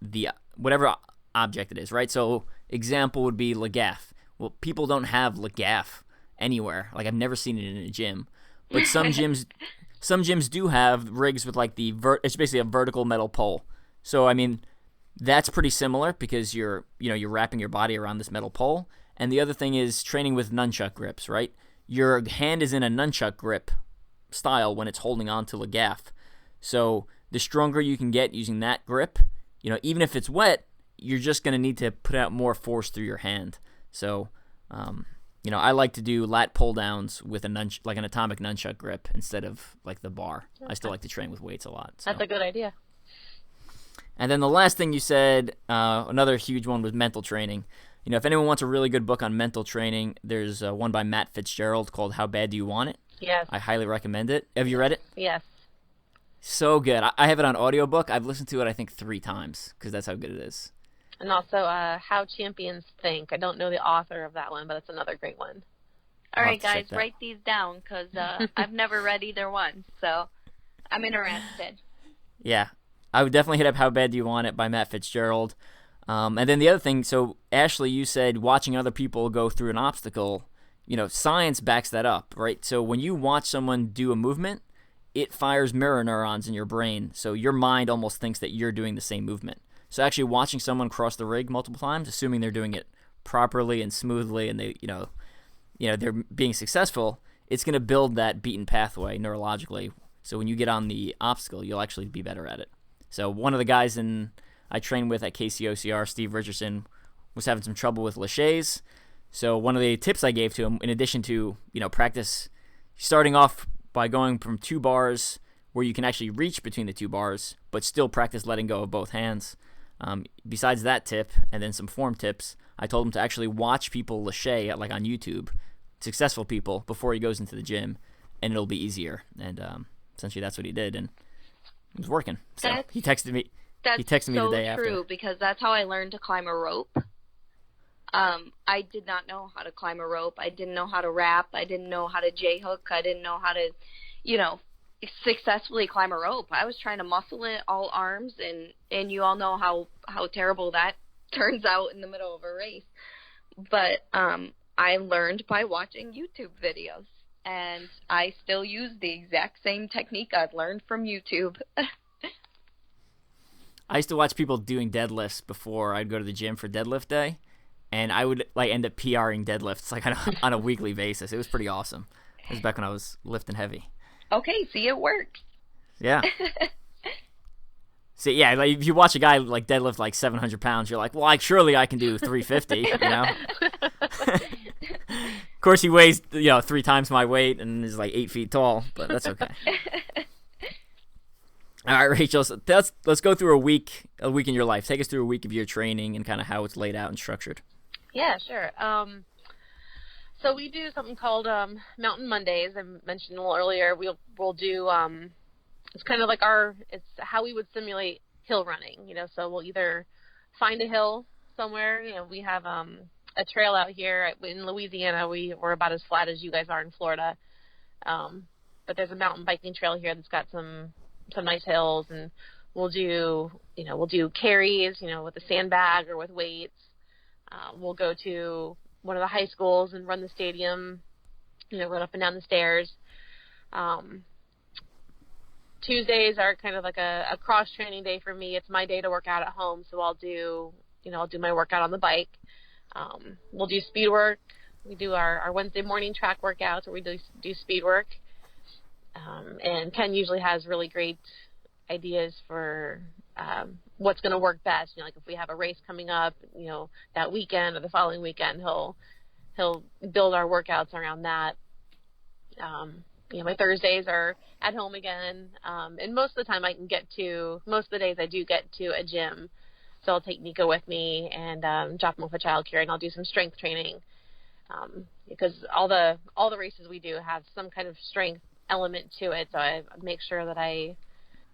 [SPEAKER 1] the whatever object it is, right? So example would be Lagaff. Well, people don't have Lagaff anywhere. Like, I've never seen it in a gym. But some gyms do have rigs with like it's basically a vertical metal pole. So I mean, that's pretty similar because you're wrapping your body around this metal pole. And the other thing is training with nunchuck grips, right? Your hand is in a nunchuck grip style when it's holding on to a gaff. So the stronger you can get using that grip, you know, even if it's wet, you're just going to need to put out more force through your hand. So, you know, I like to do lat pull downs with like an atomic nunchuck grip instead of like the bar. I still like to train with weights a lot. So.
[SPEAKER 3] That's a good idea.
[SPEAKER 1] And then the last thing you said, another huge one was mental training. You know, if anyone wants a really good book on mental training, there's one by Matt Fitzgerald called How Bad Do You Want It?
[SPEAKER 3] Yes.
[SPEAKER 1] I highly recommend it. Have you read it?
[SPEAKER 3] Yes.
[SPEAKER 1] So good. I have it on audiobook. I've listened to it, I think, 3 times because that's how good it is.
[SPEAKER 3] And also How Champions Think. I don't know the author of that one, but it's another great one.
[SPEAKER 2] All right, guys, write these down because I've never read either one, so I'm interested.
[SPEAKER 1] Yeah. I would definitely hit up How Bad Do You Want It by Matt Fitzgerald. And then the other thing, so Ashley, you said watching other people go through an obstacle, you know, science backs that up, right? So when you watch someone do a movement, it fires mirror neurons in your brain. So your mind almost thinks that you're doing the same movement. So actually watching someone cross the rig multiple times, assuming they're doing it properly and smoothly and they, you know, they're being successful, it's going to build that beaten pathway neurologically. So when you get on the obstacle, you'll actually be better at it. So one of the guys I trained with at KCOCR, Steve Richardson, was having some trouble with laches. So one of the tips I gave to him, in addition to, you know, practice starting off by going from 2 bars where you can actually reach between the 2 bars, but still practice letting go of both hands. Besides that tip, and then some form tips, I told him to actually watch people lache, like on YouTube, successful people, before he goes into the gym, and it'll be easier. And essentially that's what he did, and it was working. So he texted me.
[SPEAKER 2] That's
[SPEAKER 1] he texted me the day after.
[SPEAKER 2] so true, because that's how I learned to climb a rope. I did not know how to climb a rope. I didn't know how to wrap. I didn't know how to J-hook. I didn't know how to, you know, successfully climb a rope. I was trying to muscle it all arms, and you all know how terrible that turns out in the middle of a race. But I learned by watching YouTube videos, and I still use the exact same technique I've learned from YouTube.
[SPEAKER 1] I used to watch people doing deadlifts before I'd go to the gym for deadlift day, and I would like end up PRing deadlifts like on a weekly basis. It was pretty awesome. It was back when I was lifting heavy.
[SPEAKER 2] Okay, see, it works.
[SPEAKER 1] Yeah. See, yeah, like if you watch a guy like deadlift like 700 pounds, you're like, well, like surely I can do 350, you know? Of course, he weighs, you know, 3 times my weight and is like 8 feet tall, but that's okay. All right, Rachel, so let's go through a week in your life. Take us through a week of your training and kind of how it's laid out and structured.
[SPEAKER 3] Yeah, sure. So we do something called Mountain Mondays. I mentioned a little earlier. We'll do it's kind of like it's how we would simulate hill running. You know, so we'll either find a hill somewhere. You know, we have a trail out here in Louisiana. We're about as flat as you guys are in Florida, but there's a mountain biking trail here that's got some nice hills, and we'll do carries, you know, with a sandbag or with weights. We'll go to one of the high schools and run the stadium, you know, run up and down the stairs. Tuesdays are kind of like a cross training day for me. It's my day to work out at home, so I'll do my workout on the bike. We'll do speed work. We do our Wednesday morning track workouts where we do speed work. And Ken usually has really great ideas for what's going to work best. You know, like if we have a race coming up, you know, that weekend or the following weekend, he'll build our workouts around that. You know, my Thursdays are at home again, and most of the time most of the days I do get to a gym. So I'll take Nico with me and drop him off at childcare, and I'll do some strength training because all the races we do have some kind of strength element to it, so I make sure that I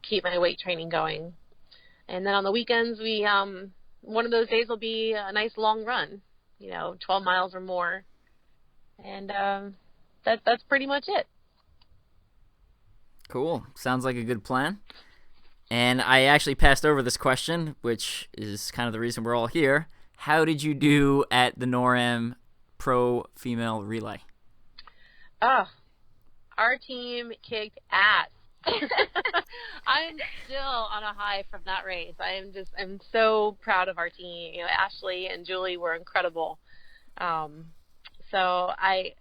[SPEAKER 3] keep my weight training going. And then on the weekends, we one of those days will be a nice long run, 12 miles or more. And that's pretty much it.
[SPEAKER 1] Cool. Sounds like a good plan. And I actually passed over this question, which is kind of the reason we're all here. How did you do at the NORAM Pro Female Relay?
[SPEAKER 3] Oh, our team kicked ass. I'm still on a high from that race. I'm so proud of our team. Ashley and Julie were incredible. So I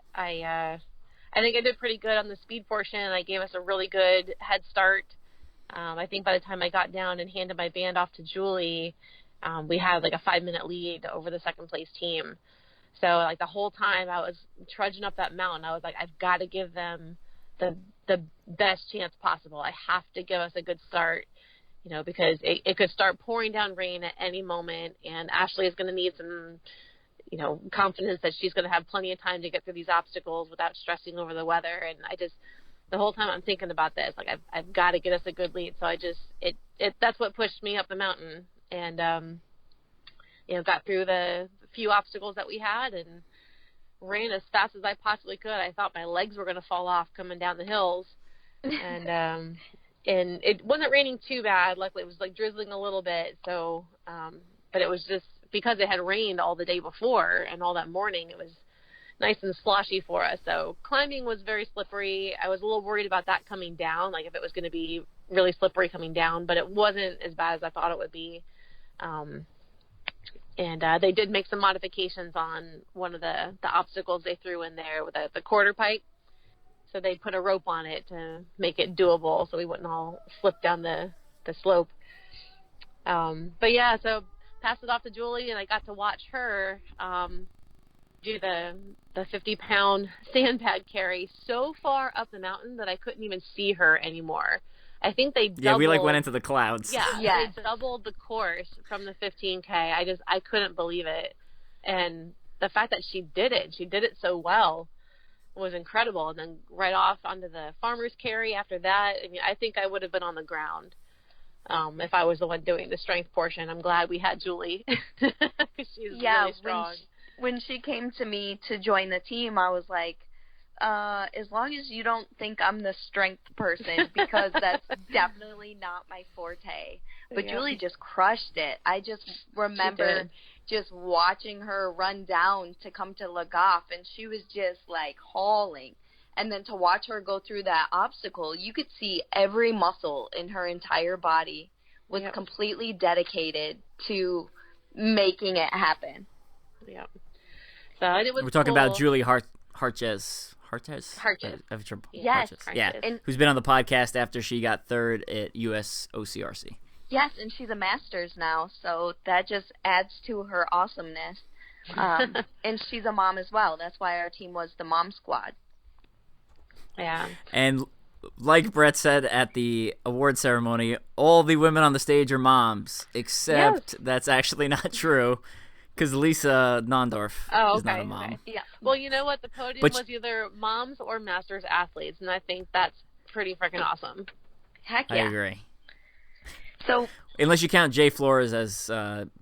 [SPEAKER 3] think I did pretty good on the speed portion. I gave us a really good head start. I think by the time I got down and handed my band off to Julie, we had like a 5-minute lead over the second place team. So like the whole time I was trudging up that mountain, I was like, I've got to give them the best chance possible. I have to give us a good start, because it could start pouring down rain at any moment, and Ashley is going to need some, confidence that she's going to have plenty of time to get through these obstacles without stressing over the weather. And the whole time I'm thinking about this, like I've got to get us a good lead. So that's what pushed me up the mountain, and got through the few obstacles that we had and ran as fast as I possibly could. I thought my legs were going to fall off coming down the hills, and it wasn't raining too bad. Luckily, it was like drizzling a little bit. So, but it was just because it had rained all the day before and all that morning. It was nice and sloshy for us. So climbing was very slippery. I was a little worried about that coming down, like if it was going to be really slippery coming down, but it wasn't as bad as I thought it would be. And they did make some modifications on one of the obstacles they threw in there with the quarter pipe. So they put a rope on it to make it doable so we wouldn't all slip down the slope. But yeah, so passed it off to Julie, and I got to watch her do the 50-pound sandbag carry so far up the mountain that I couldn't even see her anymore. I think they doubled.
[SPEAKER 1] Yeah, we went into the clouds.
[SPEAKER 3] Yeah, they doubled the course from the 15K. I couldn't believe it. And the fact that she did it so well was incredible. And then right off onto the farmer's carry after that. I mean, I think I would have been on the ground if I was the one doing the strength portion. I'm glad we had Julie. She's really strong.
[SPEAKER 2] When she came to me to join the team, I was like, as long as you don't think I'm the strength person, because that's definitely not my forte. But yeah. Julie just crushed it. I just remember just watching her run down to come to Le Goff, and she was just like hauling. And then to watch her go through that obstacle, you could see every muscle in her entire body was completely dedicated to making it happen.
[SPEAKER 3] Yeah. So it was
[SPEAKER 1] We're talking
[SPEAKER 3] cool.
[SPEAKER 1] about Julie Harches.
[SPEAKER 2] Yes.
[SPEAKER 1] Yeah, who's been on the podcast after she got third at US OCRC.
[SPEAKER 2] Yes, and she's a master's now, so that just adds to her awesomeness. And she's a mom as well. That's why our team was the mom squad.
[SPEAKER 3] Yeah.
[SPEAKER 1] And like Brett said at the award ceremony, all the women on the stage are moms, except that's actually not true. Because Lisa Nondorf is not a mom.
[SPEAKER 3] Okay. Yeah. Well, you know what? The podium was either moms or masters athletes, and I think that's pretty freaking awesome.
[SPEAKER 2] Heck yeah.
[SPEAKER 1] I agree.
[SPEAKER 2] So,
[SPEAKER 1] unless you count Jay Flores as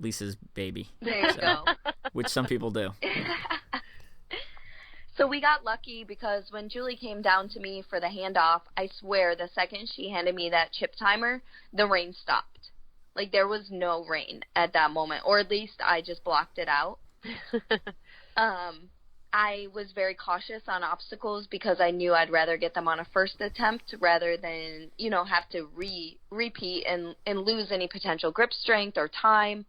[SPEAKER 1] Lisa's baby.
[SPEAKER 2] There you go.
[SPEAKER 1] Which some people do.
[SPEAKER 2] So we got lucky because when Julie came down to me for the handoff, I swear the second she handed me that chip timer, the rain stopped. Like, there was no rain at that moment, or at least I just blocked it out. I was very cautious on obstacles because I knew I'd rather get them on a first attempt rather than, have to repeat and lose any potential grip strength or time.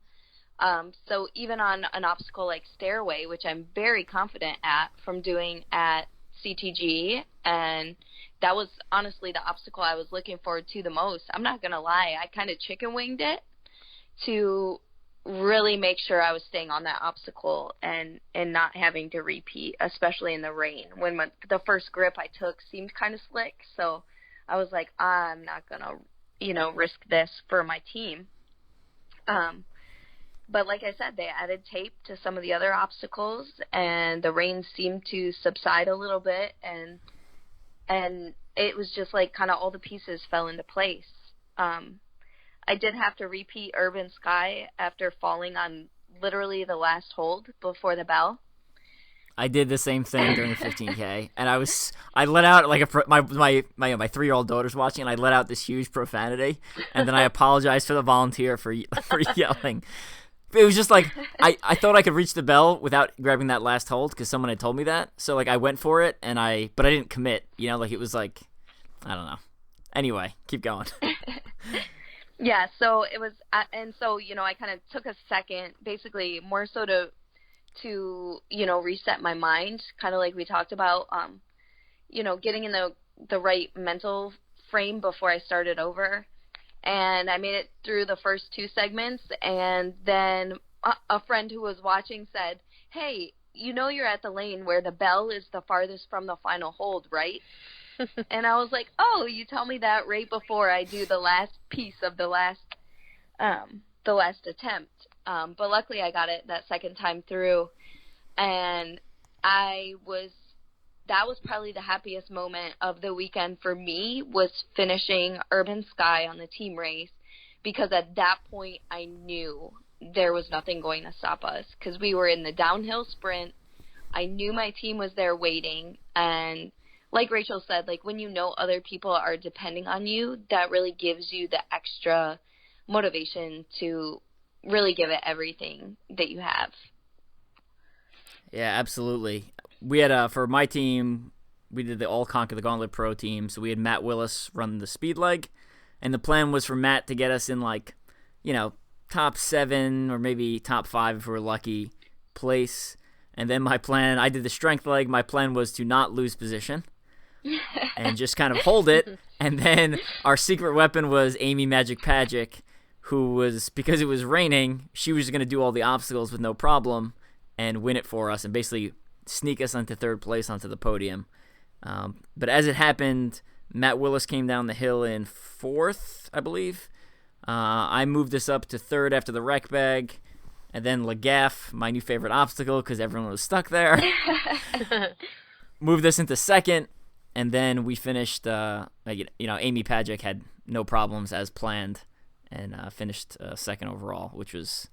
[SPEAKER 2] So even on an obstacle like Stairway, which I'm very confident at from doing at CTG, and that was honestly the obstacle I was looking forward to the most. I'm not going to lie. I kind of chicken winged it to really make sure I was staying on that obstacle and not having to repeat, especially in the rain. When the first grip I took seemed kind of slick, so I was like, I'm not going to, risk this for my team. But like I said, they added tape to some of the other obstacles, and the rain seemed to subside a little bit, and it was just like kind of all the pieces fell into place. I did have to repeat Urban Sky after falling on literally the last hold before the bell.
[SPEAKER 1] I did the same thing during the 15K, and I let out like my 3-year-old daughter's watching, and I let out this huge profanity, and then I apologized for the volunteer for yelling. It was just like I thought I could reach the bell without grabbing that last hold because someone had told me that, so like I went for it, but I didn't commit. Like it was like I don't know. Anyway, keep going.
[SPEAKER 2] Yeah, so it was, and so I kind of took a second, basically more so to reset my mind, kind of like we talked about, getting in the right mental frame before I started over. And I made it through the first 2 segments, and then a friend who was watching said, "Hey, you're at the lane where the bell is the farthest from the final hold, right?" And I was like, "Oh, you tell me that right before I do the last piece of the last attempt." But luckily I got it that second time through, and that was probably the happiest moment of the weekend for me, was finishing Urban Sky on the team race, because at that point I knew there was nothing going to stop us, because we were in the downhill sprint. I knew my team was there waiting, and like Rachel said, like when other people are depending on you, that really gives you the extra motivation to really give it everything that you have.
[SPEAKER 1] Yeah, absolutely. We had, for my team, we did the All Conquer the Gauntlet Pro team, so we had Matt Willis run the speed leg, and the plan was for Matt to get us in top 7 or maybe top 5 if we were lucky place. And then I did the strength leg. My plan was to not lose position and just kind of hold it. And then our secret weapon was Amy Magic Pagic, who was, because it was raining, she was going to do all the obstacles with no problem and win it for us and basically sneak us onto 3rd place onto the podium. But as it happened, Matt Willis came down the hill in 4th, I believe. I moved us up to 3rd after the wreck bag. And then Lagaff, my new favorite obstacle because everyone was stuck there, moved us into 2nd. And then we finished, Amy Pagic had no problems as planned and finished 2nd overall, which was,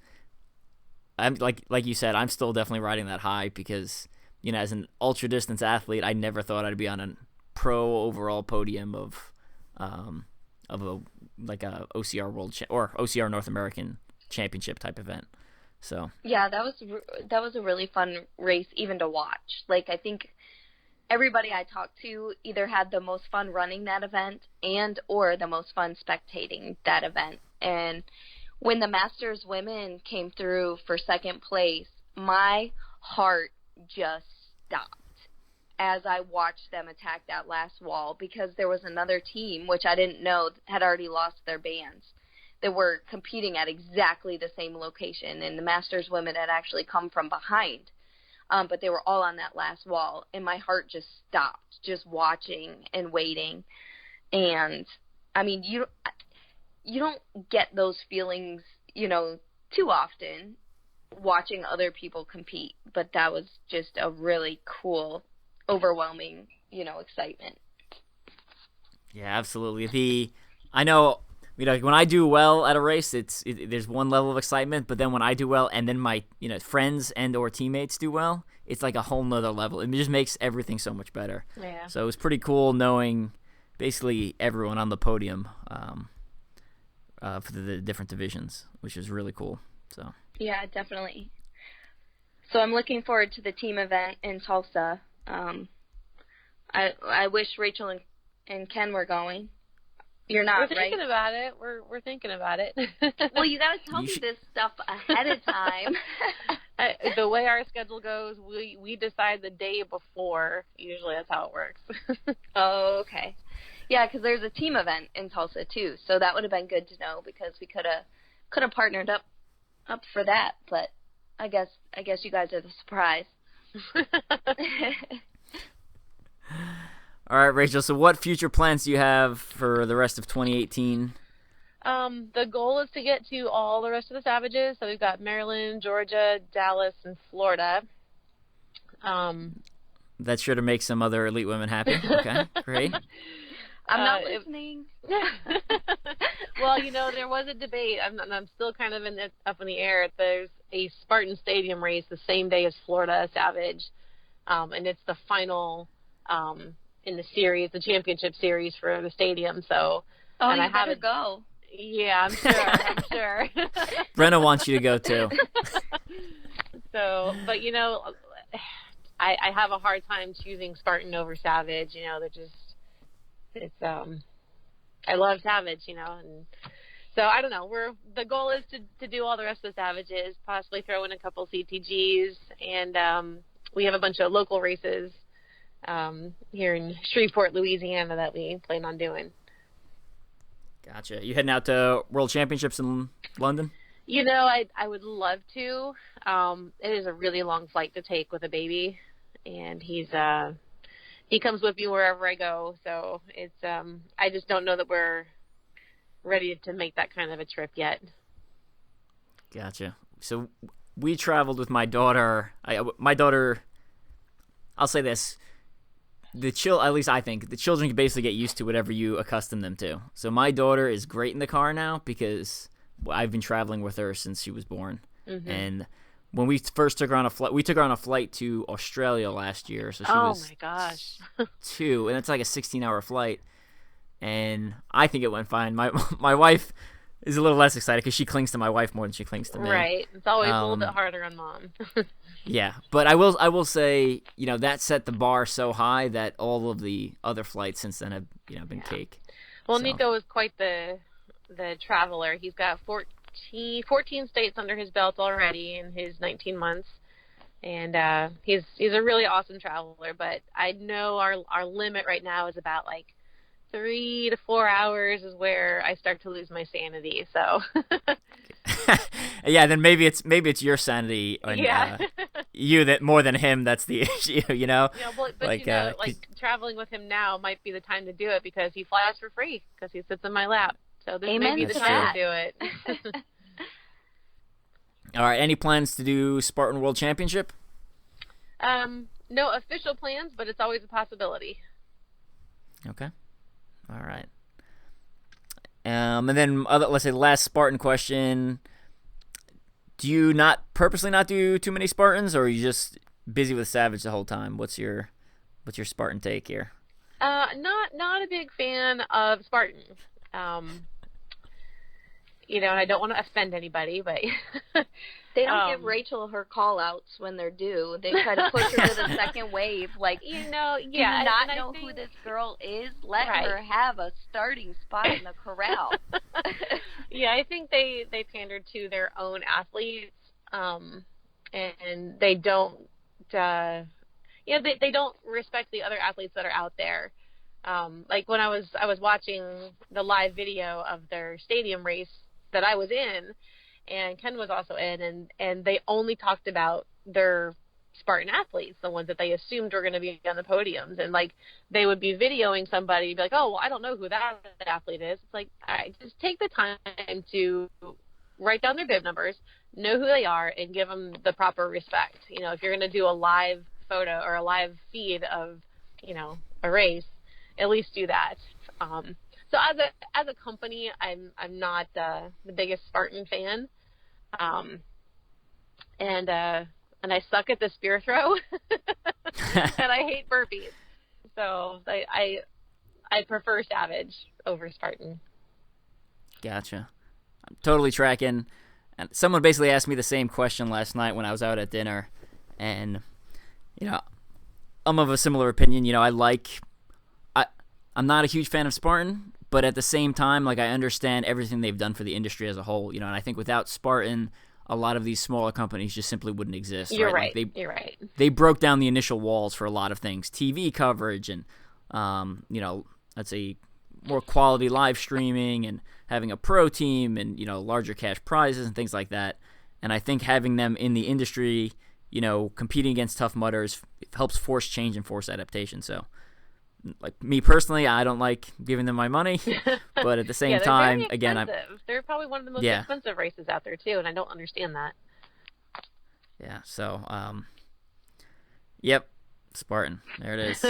[SPEAKER 1] like you said, I'm still definitely riding that high because, as an ultra distance athlete, I never thought I'd be on a pro overall podium of a OCR World or OCR North American Championship type event. So
[SPEAKER 2] yeah, that was a really fun race even to watch. Like I think everybody I talked to either had the most fun running that event or the most fun spectating that event. And when the Masters women came through for 2nd place, my heart just stopped as I watched them attack that last wall, because there was another team, which I didn't know had already lost their bands, that were competing at exactly the same location. And the Masters women had actually come from behind. But they were all on that last wall, and my heart just stopped, just watching and waiting. And I mean, you don't get those feelings, too often watching other people compete. But that was just a really cool, overwhelming, excitement.
[SPEAKER 1] Yeah, absolutely. I know. When I do well at a race, there's one level of excitement, but then when I do well and then my friends and or teammates do well, it's like a whole nother level. It just makes everything so much better.
[SPEAKER 3] Yeah.
[SPEAKER 1] So it was pretty cool knowing basically everyone on the podium for the different divisions, which is really cool. So
[SPEAKER 2] yeah, definitely. So I'm looking forward to the team event in Tulsa. I wish Rachel and Ken were going. You're not, right?
[SPEAKER 3] We're thinking about it. We're thinking about it.
[SPEAKER 2] Well, you got to tell me this stuff ahead of time.
[SPEAKER 3] The way our schedule goes, we decide the day before. Usually that's how it works.
[SPEAKER 2] Oh, okay. Yeah, because there's a team event in Tulsa, too. So that would have been good to know, because we could have partnered up for that. But I guess you guys are the surprise.
[SPEAKER 1] All right, Rachel, so what future plans do you have for the rest of 2018?
[SPEAKER 3] The goal is to get to all the rest of the Savages. So we've got Maryland, Georgia, Dallas, and Florida.
[SPEAKER 1] That's sure to make some other elite women happy. Okay, great.
[SPEAKER 2] I'm not listening.
[SPEAKER 3] Well, there was a debate. I'm still kind of up in the air. There's a Spartan Stadium race the same day as Florida Savage, and it's the final in the series, the championship series for the stadium. So, and
[SPEAKER 2] you better go.
[SPEAKER 3] Yeah, I'm sure. I'm sure.
[SPEAKER 1] Brenna wants you to go too.
[SPEAKER 3] So, but I have a hard time choosing Spartan over Savage. I love Savage, and so I don't know. The goal is to do all the rest of the Savages, possibly throw in a couple CTGs, and we have a bunch of local races here in Shreveport, Louisiana, that we plan on doing.
[SPEAKER 1] Gotcha. You heading out to World Championships in London?
[SPEAKER 3] I would love to. It is a really long flight to take with a baby, and he comes with me wherever I go. So it's I just don't know that we're ready to make that kind of a trip yet.
[SPEAKER 1] Gotcha. So we traveled with my daughter. My daughter, I'll say this. At least I think, the children can basically get used to whatever you accustom them to. So my daughter is great in the car now because I've been traveling with her since she was born. Mm-hmm. And when we first took her on a flight, we took her on a flight to Australia last year. So she was
[SPEAKER 3] my gosh.
[SPEAKER 1] 2, and it's like a 16-hour flight. And I think it went fine. My wife is a little less excited because she clings to my wife more than she clings to me.
[SPEAKER 3] Right. It's always a little bit harder on mom.
[SPEAKER 1] Yeah, but I will say, that set the bar so high that all of the other flights since then have, been cake.
[SPEAKER 3] Well, so. Nico is quite the traveler. He's got 14 states under his belt already in his 19 months, and he's a really awesome traveler. But I know our limit right now is about like 3 to 4 hours is where I start to lose my sanity. So.
[SPEAKER 1] Yeah, then maybe it's your sanity and you that more than him. That's the issue,
[SPEAKER 3] Yeah, but traveling with him now might be the time to do it because he flies for free because he sits in my lap. So this may be the time to do it.
[SPEAKER 1] All right. Any plans to do Spartan World Championship?
[SPEAKER 3] No official plans, but it's always a possibility.
[SPEAKER 1] Okay. All right. And then let's say the last Spartan question. Do you purposely not do too many Spartans, or are you just busy with Savage the whole time? What's your Spartan take here?
[SPEAKER 3] Not a big fan of Spartan. And I don't want to offend anybody, but
[SPEAKER 2] they don't give Rachel her call-outs when they're due. They try to push her to the second wave. Like, do you not know who this girl is? Let her have a starting spot in the corral.
[SPEAKER 3] Yeah, I think they pander to their own athletes, and they don't, they don't respect the other athletes that are out there. Like when I was watching the live video of their stadium race that I was in, and Ken was also in, and they only talked about their Spartan athletes, the ones that they assumed were going to be on the podiums, and like they would be videoing somebody, be like, oh, well, I don't know who that athlete is. It's like, all right, just take the time to write down their bib numbers, know who they are, and give them the proper respect. If you're going to do a live photo or a live feed of, a race, at least do that. So as a company, I'm not the biggest Spartan fan, and I suck at the spear throw, and I hate burpees. So I prefer Savage over Spartan.
[SPEAKER 1] Gotcha. I'm totally tracking. And someone basically asked me the same question last night when I was out at dinner, and I'm of a similar opinion. I'm not a huge fan of Spartan, but at the same time, like, I understand everything they've done for the industry as a whole, and I think without Spartan, a lot of these smaller companies just simply wouldn't exist.
[SPEAKER 3] You're
[SPEAKER 1] right.
[SPEAKER 3] Like You're right.
[SPEAKER 1] They broke down the initial walls for a lot of things, TV coverage and, let's say more quality live streaming and having a pro team and, larger cash prizes and things like that. And I think having them in the industry, competing against Tough Mudders helps force change and force adaptation. So, like, me personally, I don't like giving them my money, but at the same time, again,
[SPEAKER 3] they're probably one of the most expensive races out there too, and I don't understand that.
[SPEAKER 1] Yeah. So, yep, Spartan. There it is.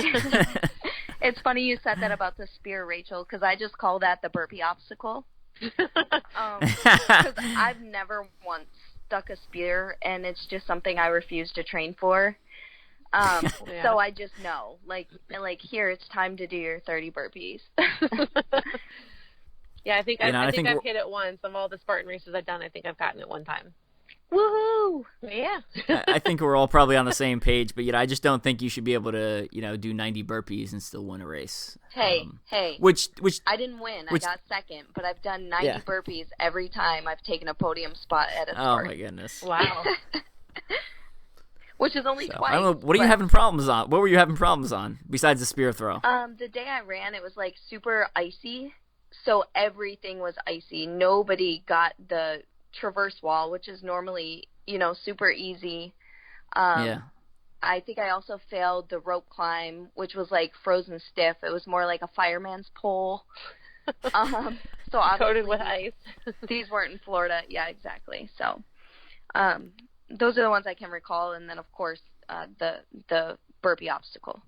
[SPEAKER 2] It's funny you said that about the spear, Rachel, because I just call that the burpee obstacle. Because I've never once stuck a spear, and it's just something I refuse to train for. So I just know, like here, it's time to do your 30 burpees.
[SPEAKER 3] Yeah, I think I've hit it once. Of all the Spartan races I've done, I think I've gotten it one time.
[SPEAKER 2] Woohoo!
[SPEAKER 3] Yeah.
[SPEAKER 1] I think we're all probably on the same page, but I just don't think you should be able to, do 90 burpees and still win a race.
[SPEAKER 2] Hey.
[SPEAKER 1] Which
[SPEAKER 2] I didn't win. I got second, but I've done 90 burpees every time I've taken a podium spot at a sport.
[SPEAKER 1] Oh my goodness!
[SPEAKER 3] Wow.
[SPEAKER 2] Which is only twice.
[SPEAKER 1] I don't know. What are you having problems on? What were you having problems on besides the spear throw?
[SPEAKER 2] The day I ran, it was like super icy, so everything was icy. Nobody got the traverse wall, which is normally, super easy.
[SPEAKER 1] Yeah.
[SPEAKER 2] I think I also failed the rope climb, which was like frozen stiff. It was more like a fireman's pole. So
[SPEAKER 3] coated with ice.
[SPEAKER 2] These weren't in Florida. Yeah, exactly. So, those are the ones I can recall, and then of course the burpee obstacle.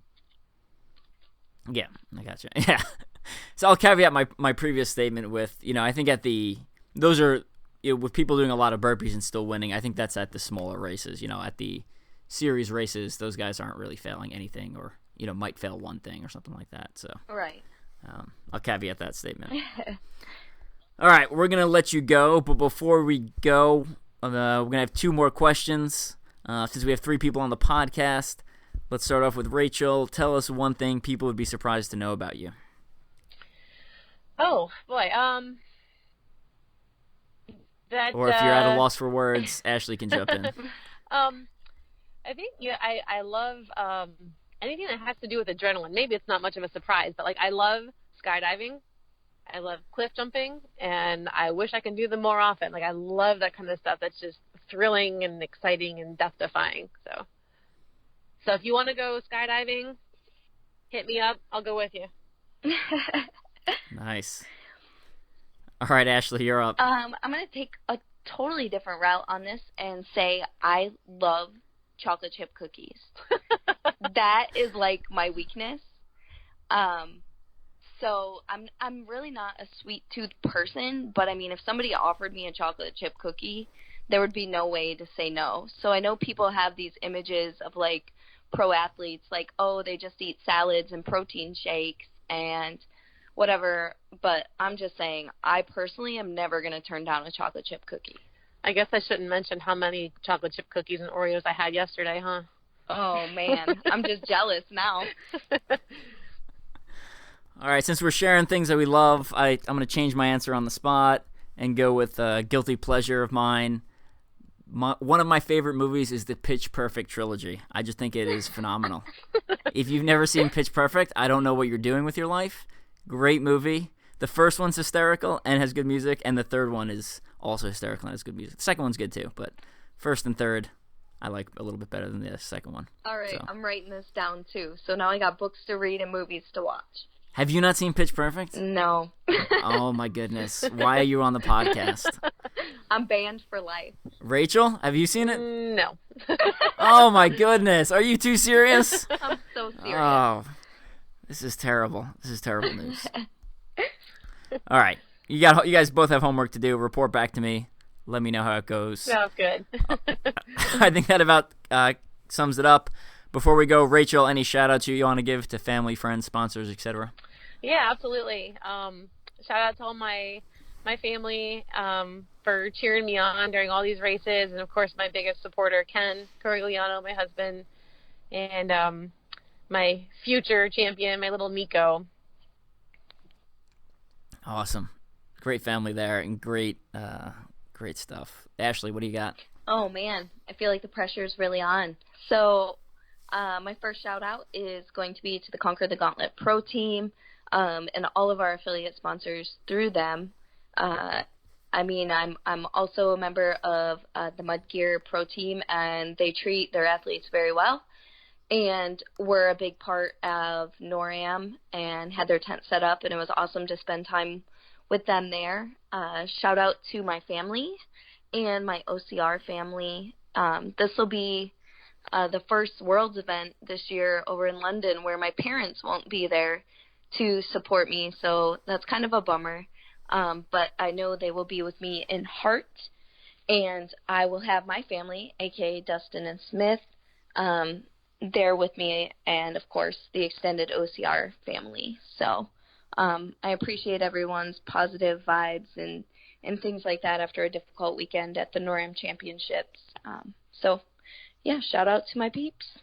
[SPEAKER 1] Yeah, I gotcha. Yeah. So I'll caveat my previous statement with, I think those are, with people doing a lot of burpees and still winning, I think that's at the smaller races. At the series races, those guys aren't really failing anything, or might fail one thing or something like that. So
[SPEAKER 2] right.
[SPEAKER 1] I'll caveat that statement. All right, we're gonna let you go, but before we go, we're gonna have two more questions. Since we have 3 people on the podcast, let's start off with Rachel. Tell us one thing people would be surprised to know about you.
[SPEAKER 3] Oh boy,
[SPEAKER 1] or if you're at a loss for words, Ashley can jump in.
[SPEAKER 3] I think I love anything that has to do with adrenaline. Maybe it's not much of a surprise, but I love skydiving. I love cliff jumping, and I wish I could do them more often. I love that kind of stuff that's just thrilling and exciting and death-defying. So if you want to go skydiving, hit me up. I'll go with you.
[SPEAKER 1] Nice. All right, Ashley, you're up.
[SPEAKER 2] I'm going to take a totally different route on this and say I love chocolate chip cookies. That is my weakness. So I'm really not a sweet tooth person, but if somebody offered me a chocolate chip cookie, there would be no way to say no. So I know people have these images of pro athletes, they just eat salads and protein shakes and whatever, but I'm just saying I personally am never going to turn down a chocolate chip cookie.
[SPEAKER 3] I guess I shouldn't mention how many chocolate chip cookies and Oreos I had yesterday, huh?
[SPEAKER 2] Oh, man. I'm just jealous now.
[SPEAKER 1] All right, since we're sharing things that we love, I'm going to change my answer on the spot and go with a guilty pleasure of mine. One of my favorite movies is the Pitch Perfect trilogy. I just think it is phenomenal. If you've never seen Pitch Perfect, I don't know what you're doing with your life. Great movie. The first one's hysterical and has good music, and the third one is also hysterical and has good music. The second one's good too, but first and third I like a little bit better than the second one.
[SPEAKER 2] All right, so. I'm writing this down too. So now I got books to read and movies to watch.
[SPEAKER 1] Have you not seen Pitch Perfect?
[SPEAKER 2] No.
[SPEAKER 1] Oh my goodness. Why are you on the podcast?
[SPEAKER 2] I'm banned for life.
[SPEAKER 1] Rachel, have you seen it?
[SPEAKER 3] No.
[SPEAKER 1] Oh my goodness. Are you too serious?
[SPEAKER 2] I'm so serious.
[SPEAKER 1] Oh, this is terrible. This is terrible news. All right. You guys both have homework to do. Report back to me. Let me know how it goes.
[SPEAKER 3] Sounds good.
[SPEAKER 1] I think that about sums it up. Before we go, Rachel, any shout-outs you want to give to family, friends, sponsors, etc.?
[SPEAKER 3] Yeah, absolutely. Shout-out to all my family for cheering me on during all these races, and, of course, my biggest supporter, Ken Corigliano, my husband, and my future champion, my little Nico.
[SPEAKER 1] Awesome. Great family there and great stuff. Ashley, what do you got?
[SPEAKER 2] Oh, man. I feel like the pressure is really on. So my first shout-out is going to be to the Conquer the Gauntlet Pro Team and all of our affiliate sponsors through them. I'm also a member of the Mud Gear Pro Team, and they treat their athletes very well. And we're a big part of NORAM and had their tent set up, and it was awesome to spend time with them there. Shout out to my family and my OCR family. This will be the first Worlds event this year over in London, where my parents won't be there to support me, so that's kind of a bummer. But I know they will be with me in heart, and I will have my family, aka Dustin and Smith, there with me, and of course the extended OCR family. So I appreciate everyone's positive vibes and things like that after a difficult weekend at the NORAM Championships. So yeah, shout out to my peeps.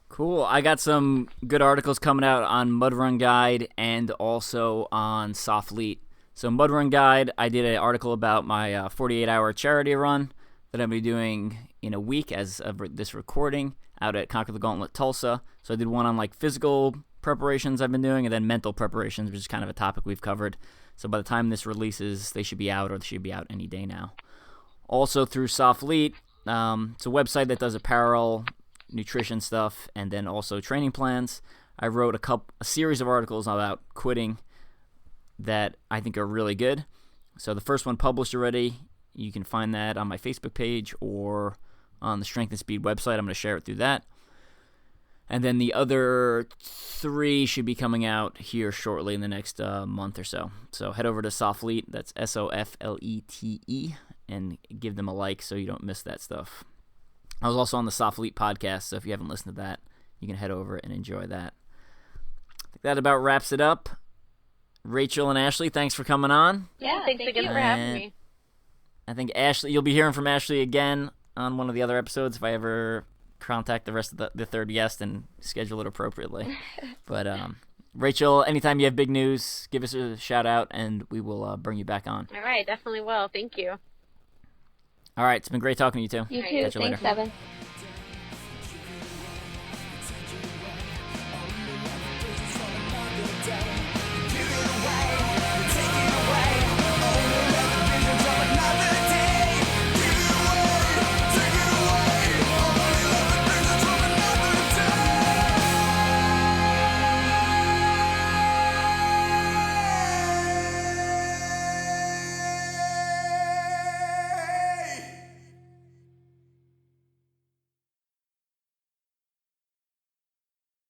[SPEAKER 1] Cool. I got some good articles coming out on Mud Run Guide and also on Sofleet. So Mud Run Guide, I did an article about my 48-hour charity run that I'm going to be doing in a week as of this recording out at Conquer the Gauntlet, Tulsa. So I did one on like physical preparations I've been doing and then mental preparations, which is kind of a topic we've covered. So by the time this releases, they should be out, or they should be out any day now. Also through Sofleet, it's a website that does apparel, nutrition stuff, and then also training plans. I wrote a series of articles about quitting that I think are really good. So the first one published already. You can find that on my Facebook page or on the Strength and Speed website. I'm going to share it through that. And then the other 3 should be coming out here shortly in the next month or so. So head over to Sofleet, that's Soflete, and give them a like so you don't miss that stuff. I was also on the Sofleet podcast, so if you haven't listened to that, you can head over and enjoy that. I think that about wraps it up. Rachel and Ashley, thanks for coming on.
[SPEAKER 3] Yeah, thanks again for having me.
[SPEAKER 1] I think Ashley, you'll be hearing from Ashley again on one of the other episodes if I ever contact the rest of the third guest and schedule it appropriately. But Rachel, anytime you have big news, give us a shout out and we will bring you back on.
[SPEAKER 3] All right, definitely will. Thank you.
[SPEAKER 1] All right, it's been great talking to you two.
[SPEAKER 2] You too.
[SPEAKER 1] Catch you later.
[SPEAKER 2] Thanks, Evan.